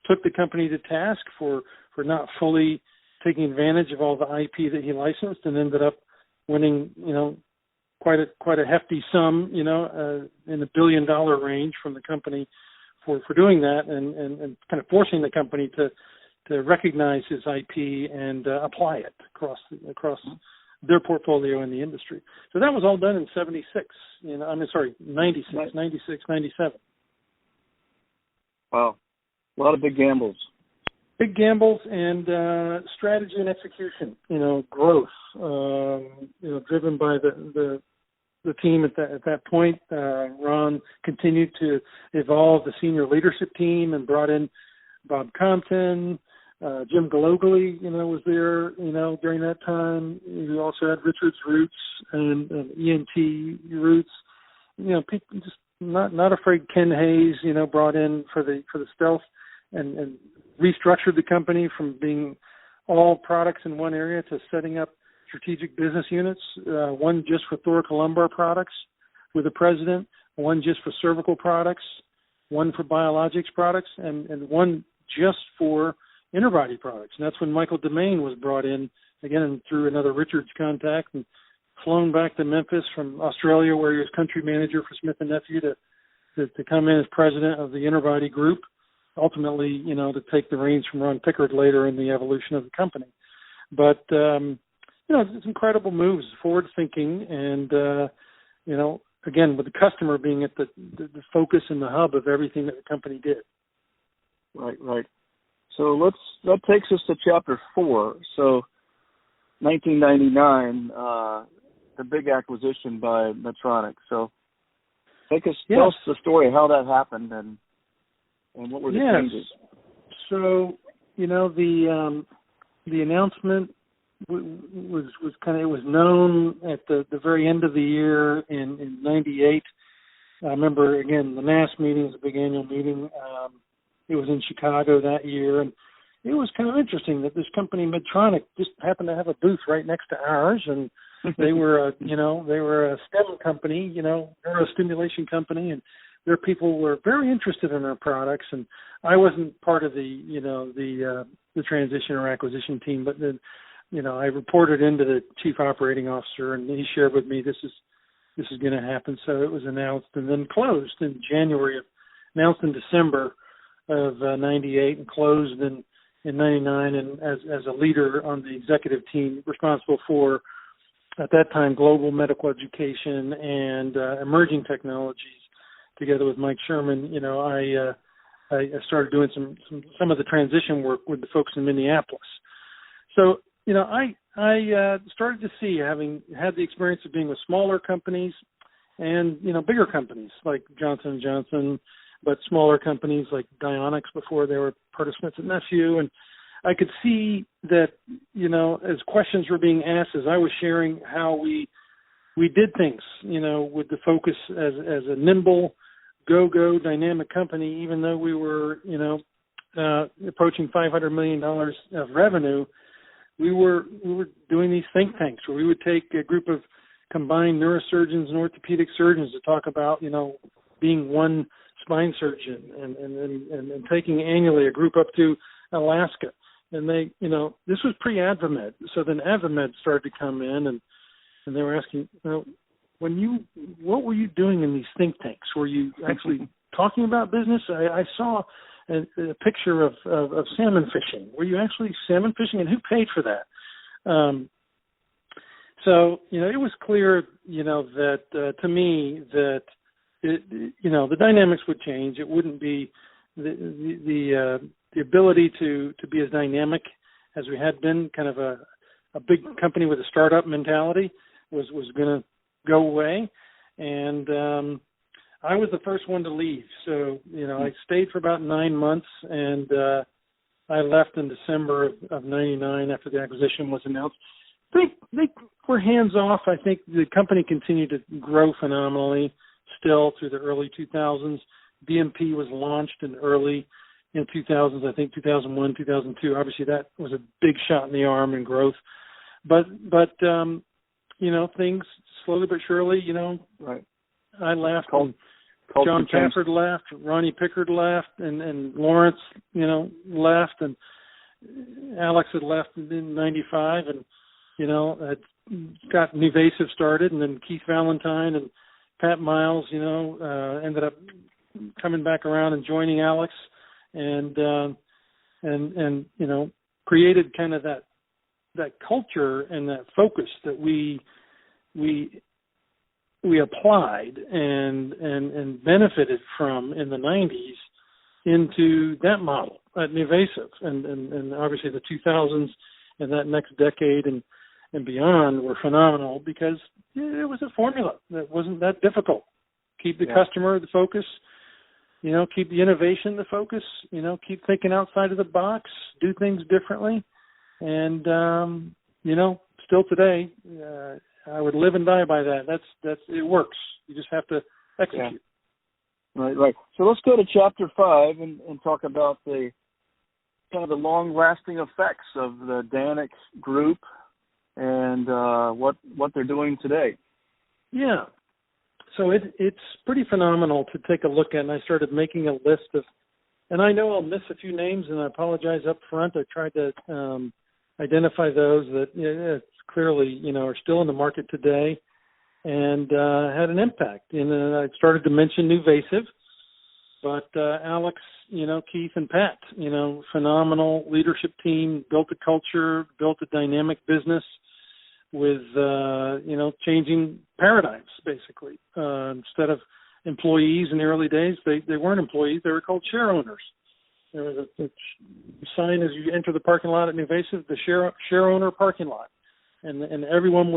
D: took the company to task for not fully taking advantage of all the IP that he licensed, and ended up winning, quite a hefty sum, in the $1 billion range from the company for doing that, and kind of forcing the company to recognize his IP and apply it across their portfolio in the industry. So that was all done in 96. 96, 97.
C: Wow. A lot of big gambles.
D: big gambles and strategy and execution. Growth. Driven by the team at that point. Ron continued to evolve the senior leadership team and brought in Bob Compton. Jim Galogly, was there, during that time. We also had Richard's roots and ENT roots. People just not afraid. Ken Hayes, brought in for the stealth and restructured the company from being all products in one area to setting up strategic business units, one just for thoracolumbar products with the president, one just for cervical products, one for biologics products, and one just for interbody products. And that's when Michael DeMaine was brought in, again, through another Richards contact, and flown back to Memphis from Australia, where he was country manager for Smith & Nephew, to come in as president of the interbody group, ultimately, to take the reins from Ron Pickard later in the evolution of the company. But, it's incredible moves, forward thinking, and, again, with the customer being at the focus and the hub of everything that the company did.
C: Right. So that takes us to chapter 4. So 1999, the big acquisition by Medtronic. So tell us the story of how that happened and what were the changes. So,
D: the announcement was kind of, it was known at the very end of the year in 98. I remember, again, the NASS meeting was a big annual meeting. It was in Chicago that year, and it was kind of interesting that this company, Medtronic, just happened to have a booth right next to ours, and they were a STEM company, neurostimulation company, and their people were very interested in our products. And I wasn't part of the transition or acquisition team, but then, I reported into the chief operating officer, and he shared with me this is going to happen. So it was announced and then closed in January, announced in December of 98 and closed in 99, and as a leader on the executive team responsible for, at that time, global medical education and emerging technologies, together with Mike Sherman. I started doing some of the transition work with the folks in Minneapolis. So, I started to see, having had the experience of being with smaller companies and, bigger companies like Johnson & Johnson, but smaller companies like Daneks before they were part of Smith & Nephew. And I could see that, as questions were being asked, as I was sharing how we did things, with the focus as a nimble, go dynamic company, even though we were, approaching $500 million of revenue, we were doing these think tanks where we would take a group of combined neurosurgeons and orthopedic surgeons to talk about, being one spine surgeon and taking annually a group up to Alaska. And they, this was pre-AdvaMed. So then AdvaMed started to come in and they were asking, what were you doing in these think tanks? Were you actually talking about business? I saw a picture of salmon fishing. Were you actually salmon fishing, and who paid for that? So, it was clear, that to me that, the dynamics would change. It wouldn't be the ability to be as dynamic as we had been, kind of a big company with a startup mentality was going to go away. And I was the first one to leave. So, I stayed for about 9 months, and I left in December of 99 after the acquisition was announced. They were hands off. I think the company continued to grow phenomenally still through the early 2000s. BMP was launched in 2000s, I think 2001, 2002. Obviously, that was a big shot in the arm in growth. But things slowly but surely,
C: right.
D: I left. John Pafford left, Ronnie Pickard left, and Lawrence, left, and Alex had left in 95, and, had got Nuvasive started, and then Keith Valentine and Pat Miles, ended up coming back around and joining Alex, and created kind of that culture and that focus that we applied and benefited from in the 90s into that model. at NuVasive, and obviously the 2000s and that next decade and beyond were phenomenal because it was a formula that wasn't that difficult. Keep the customer the focus, keep the innovation the focus, keep thinking outside of the box, do things differently. And, still today, I would live and die by that. That's it works. You just have to execute.
C: Yeah. Right. So let's go to chapter 5 and talk about the kind of the long-lasting effects of the Daneks group and what they're doing today.
D: Yeah. So it's pretty phenomenal to take a look at, and I started making a list of, and I know I'll miss a few names, and I apologize up front. I tried to identify those that clearly, are still in the market today and had an impact. And I started to mention NuVasive, but Alex, Keith and Pat, phenomenal leadership team, built a culture, built a dynamic business with, changing paradigms, basically. Instead of employees in the early days, they weren't employees, they were called share owners. There was a sign as you enter the parking lot at NuVasive, the share owner parking lot. And everyone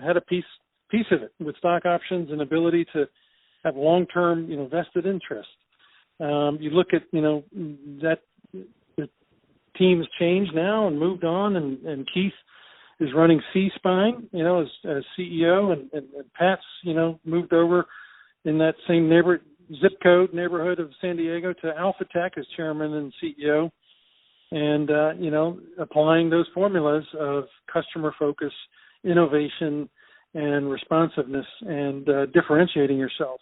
D: had a piece of it with stock options and ability to have long-term, vested interest. You look at, that the team has changed now and moved on, and Keith is running C-Spine, as CEO, and Pat's, moved over in that same zip code neighborhood of San Diego to Alpha Tech as chairman and CEO. And, applying those formulas of customer focus, innovation, and responsiveness, and differentiating yourself.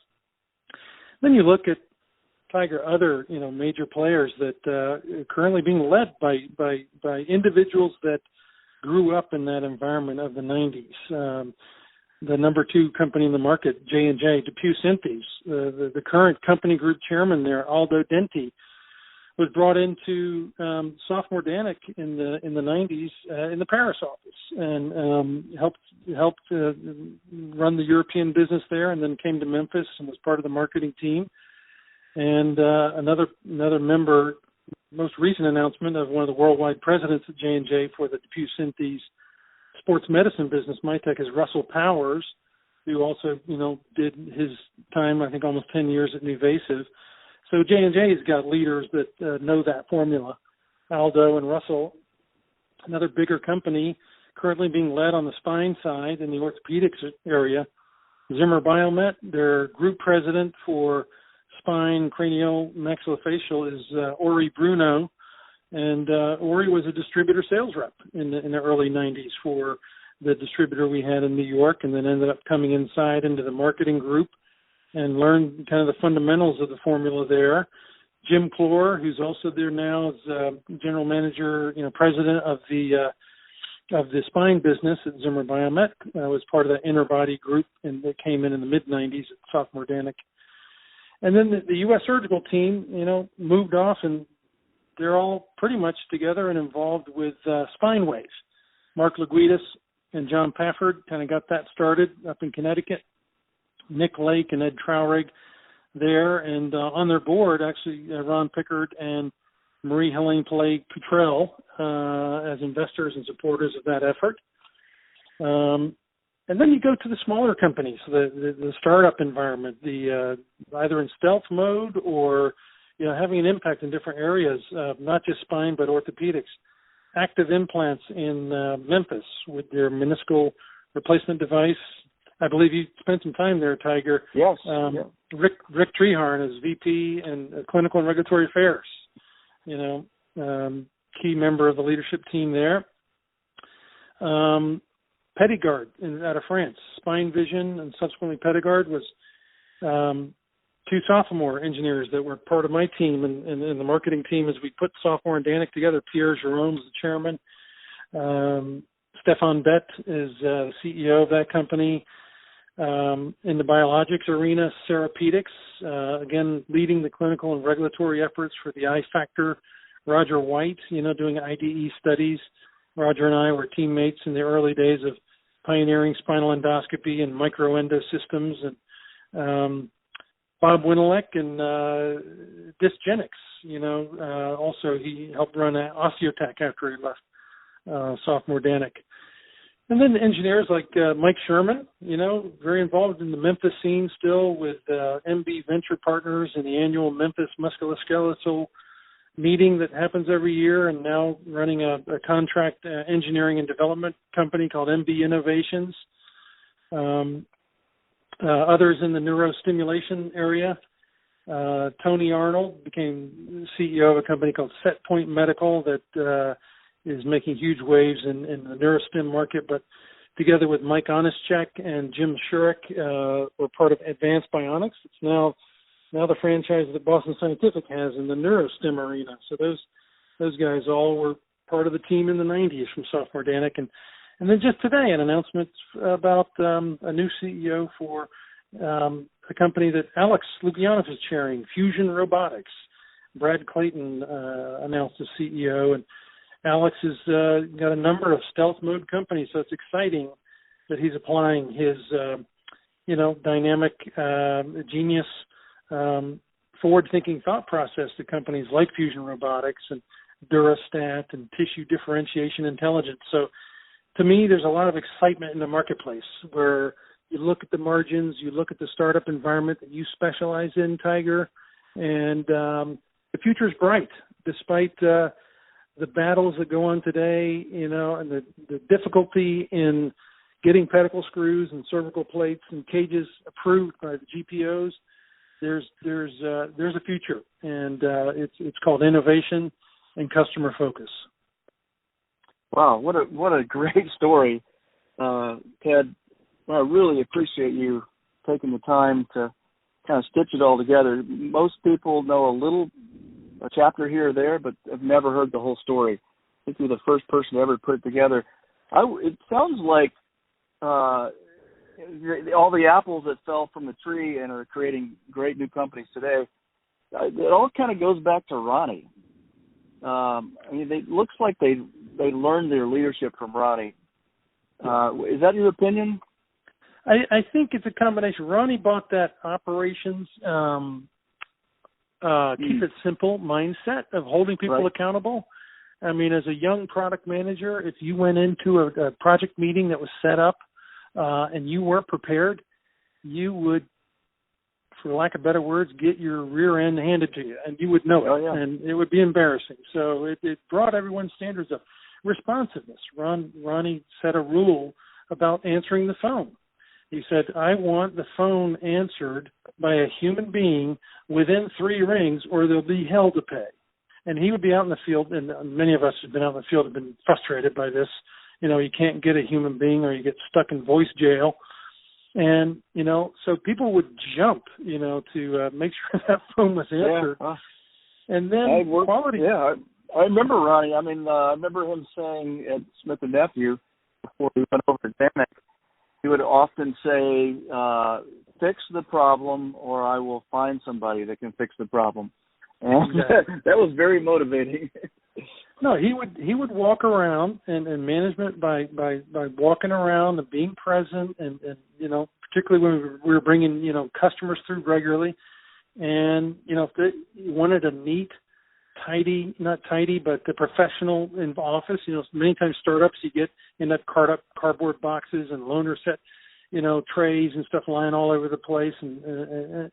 D: Then you look at, Tiger, other, major players that are currently being led by individuals that grew up in that environment of the 90s. The number 2 company in the market, J&J, DePuy Synthes, the current company group chairman there, Aldo Denti, was brought into Sophomore Danek in the 90s in the Paris office and helped run the European business there, and then came to Memphis and was part of the marketing team. And another member, most recent announcement of one of the worldwide presidents at J&J for the DePuy Synthes sports medicine business, Mytech, is Russell Powers, who also, did his time, I think, almost 10 years at NuVasive. So J&J's got leaders that know that formula. Aldo and Russell, another bigger company, currently being led on the spine side in the orthopedics area. Zimmer Biomet, their group president for spine, cranial, maxillofacial is Ori Bruno. And Ori was a distributor sales rep in the early 90s for the distributor we had in New York, and then ended up coming inside into the marketing group and learned kind of the fundamentals of the formula there. Jim Clore, who's also there now as general manager, president of the spine business at Zimmer Biomet, was part of that interbody group, and they came in the mid-90s at Sophomore Danek. And then the U.S. surgical team, moved off, and they're all pretty much together and involved with Spine Wave. Mark Laguidis and John Pafford kind of got that started up in Connecticut. Nick Lake and Ed Traurig there, and on their board, actually, Ron Pickard and Marie-Helene Pillay-Coutrell as investors and supporters of that effort. And then you go to the smaller companies, the startup environment, the either in stealth mode or having an impact in different areas, not just spine but orthopedics. Active Implants in Memphis with their meniscal replacement device. I believe you spent some time there, Tiger.
C: Yes.
D: Rick Treharn is VP and Clinical and Regulatory Affairs. Key member of the leadership team there. Pedigard out of France. Spine Vision and subsequently Pedigard was 2 sophomore engineers that were part of my team and the marketing team as we put Sophomore and Danek together. Pierre Jerome is the chairman. Stefan Bett is the CEO of that company. In the biologics arena, Orthopedics, again, leading the clinical and regulatory efforts for the I Factor. Roger White, doing IDE studies. Roger and I were teammates in the early days of pioneering spinal endoscopy and microendo systems. And Bob Winelek and Daneks. Also he helped run Osteotech after he left Sophomore Danek. And then the engineers like Mike Sherman, very involved in the Memphis scene still with MB Venture Partners and the annual Memphis Musculoskeletal meeting that happens every year, and now running a contract engineering and development company called MB Innovations. Others in the neurostimulation area. Tony Arnold became CEO of a company called Set Point Medical that is making huge waves in the neurostim market, but together with Mike Onischek and Jim Shurek, were part of Advanced Bionics. It's now the franchise that Boston Scientific has in the neurostim arena. So those guys all were part of the team in the 90s from Sophomore Danek. And then just today, an announcement about a new CEO for a company that Alex Lukianov is chairing, Fusion Robotics. Brad Clayton announced as CEO, and Alex has got a number of stealth mode companies, so it's exciting that he's applying his, dynamic, genius, forward-thinking thought process to companies like Fusion Robotics and Durastat and Tissue Differentiation Intelligence. So to me, there's a lot of excitement in the marketplace where you look at the margins, you look at the startup environment that you specialize in, Tiger, and the future is bright despite the battles that go on today, and the difficulty in getting pedicle screws and cervical plates and cages approved by the GPOs. There's a future, and it's called innovation and customer focus.
C: Wow, what a great story, Ted. I really appreciate you taking the time to kind of stitch it all together. Most people know a chapter here or there, but have never heard the whole story. I think you're the first person to ever put it together. It sounds like all the apples that fell from the tree and are creating great new companies today, it all kind of goes back to Ronnie. It looks like they learned their leadership from Ronnie. Is that your opinion?
D: I think it's a combination. Ronnie bought that operations keep it simple mindset of holding people accountable. I mean, as a young product manager, if you went into a project meeting that was set up and you weren't prepared, you would, for lack of better words, get your rear end handed to you, and you would know it, and it would be embarrassing. So it brought everyone's standards up. Responsiveness. Ronnie set a rule about answering the phone. He said, I want the phone answered by a human being within 3 rings or there'll be hell to pay. And he would be out in the field, and many of us who've been out in the field have been frustrated by this. You can't get a human being or you get stuck in voice jail. And, so people would jump, to make sure that phone was answered. Yeah. And then quality.
C: Yeah, I remember Ronnie. I remember him saying at Smith & Nephew before he went over to Danek, he would often say, fix the problem or I will find somebody that can fix the problem. And that was very motivating.
D: No, he would walk around and management by walking around and being present and particularly when we were bringing, customers through regularly. And, if they wanted a neat, tidy, not tidy, but the professional in the office, many times startups you end up cardboard boxes and loaner set, trays and stuff lying all over the place and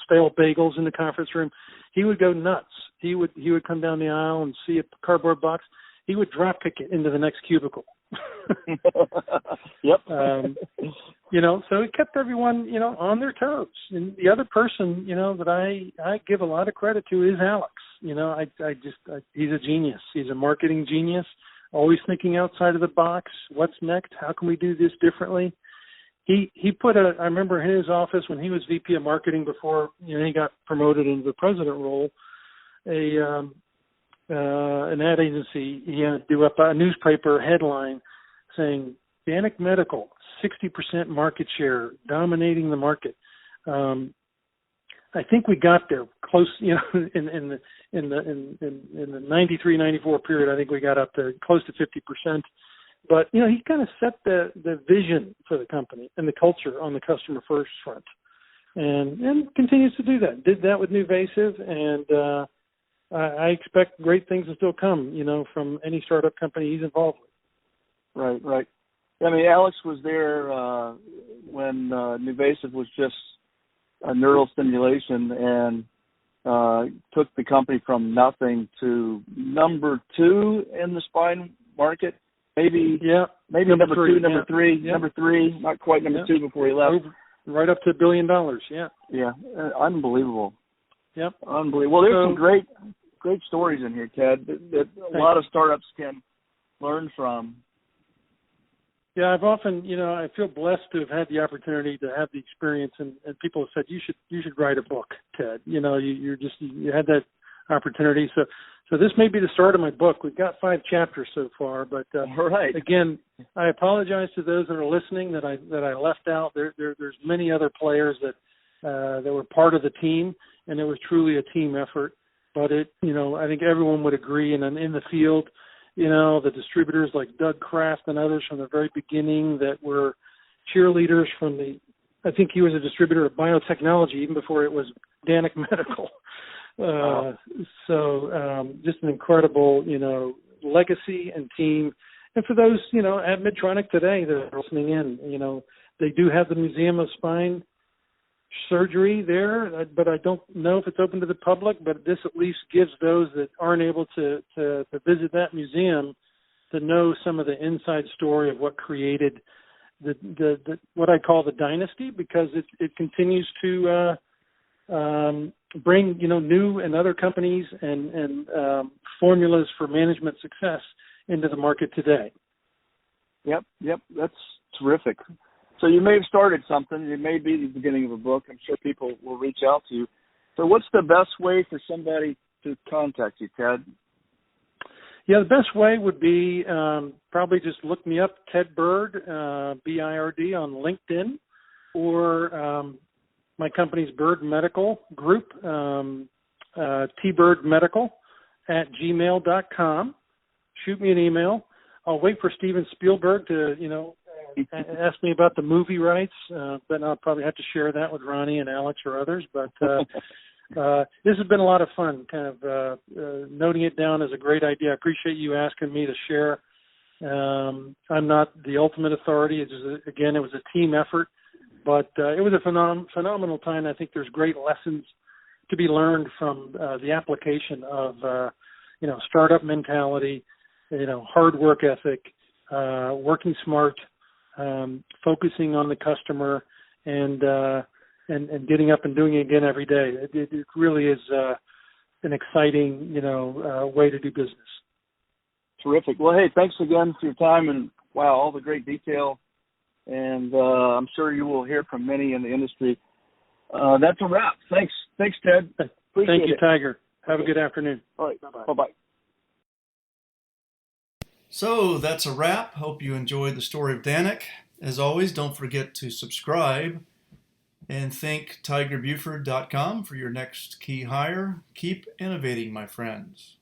D: stale bagels in the conference room. He would go nuts. He would come down the aisle and see a cardboard box. He would drop kick it into the next cubicle.
C: Yep.
D: So it kept everyone, on their toes. And the other person, that I give a lot of credit to is Alex. He's a genius. He's a marketing genius, always thinking outside of the box. What's next? How can we do this differently? He put I remember in his office when he was VP of marketing before, he got promoted into the president role, an ad agency, he had to do up a newspaper headline saying, Danek Medical, 60% market share, dominating the market. I think we got there close, in the 93, 94 period, I think we got up to close to 50%. But, he kind of set the vision for the company and the culture on the customer first front. and continues to do that. Did that with NuVasive, and I expect great things to still come, from any startup company he's involved with.
C: Right. I mean, Alex was there when NuVasive was just a neural stimulation, and took the company from nothing to number 2 in the spine market. Maybe number three, number three, not quite number 2 before he left.
D: Right up to $1 billion.
C: Yeah, unbelievable.
D: Yep.
C: Unbelievable. Well, there's some great stories in here, Ted, that a lot of startups can learn from.
D: Yeah, I've often, I feel blessed to have had the opportunity to have the experience, and people have said you should write a book, Ted. You had that opportunity. So this may be the start of my book. We've got 5 chapters so far, but
C: right.
D: Again, I apologize to those that are listening that I left out. There's many other players that were part of the team, and it was truly a team effort. But I think everyone would agree, and in the field, the distributors like Doug Kraft and others from the very beginning that were cheerleaders I think he was a distributor of biotechnology even before it was Danek Medical. So just an incredible, legacy and team. And for those, at Medtronic today that are listening in, they do have the Museum of Spine Surgery there, but I don't know if it's open to the public, but this at least gives those that aren't able to visit that museum to know some of the inside story of what created the what I call the dynasty, because it continues to bring new and other companies and formulas for management success into the market today.
C: Yep, that's terrific. So you may have started something. It may be the beginning of a book. I'm sure people will reach out to you. So what's the best way for somebody to contact you, Ted?
D: Yeah, the best way would be probably just look me up, Ted Bird, B-I-R-D, on LinkedIn, or my company's Bird Medical Group, tbirdmedical@gmail.com. Shoot me an email. I'll wait for Steven Spielberg to, ask me about the movie rights, but I'll probably have to share that with Ronnie and Alex or others. But this has been a lot of fun, kind of noting it down as a great idea. I appreciate you asking me to share. I'm not the ultimate authority. It was a team effort, but it was a phenomenal time. I think there's great lessons to be learned from the application of, startup mentality, hard work ethic, working smart, focusing on the customer, and getting up and doing it again every day. It really is an exciting, way to do business.
C: Terrific. Well, hey, thanks again for your time and, wow, all the great detail. And I'm sure you will hear from many in the industry. That's a wrap. Thanks, Ted. Appreciate
D: Thank you,
C: it.
D: Tiger. Have a good afternoon.
C: All right.
D: Bye-bye.
C: Bye-bye.
B: So that's a wrap. Hope you enjoyed the story of Danek. As always, don't forget to subscribe and thank tigerbuford.com for your next key hire. Keep innovating, my friends.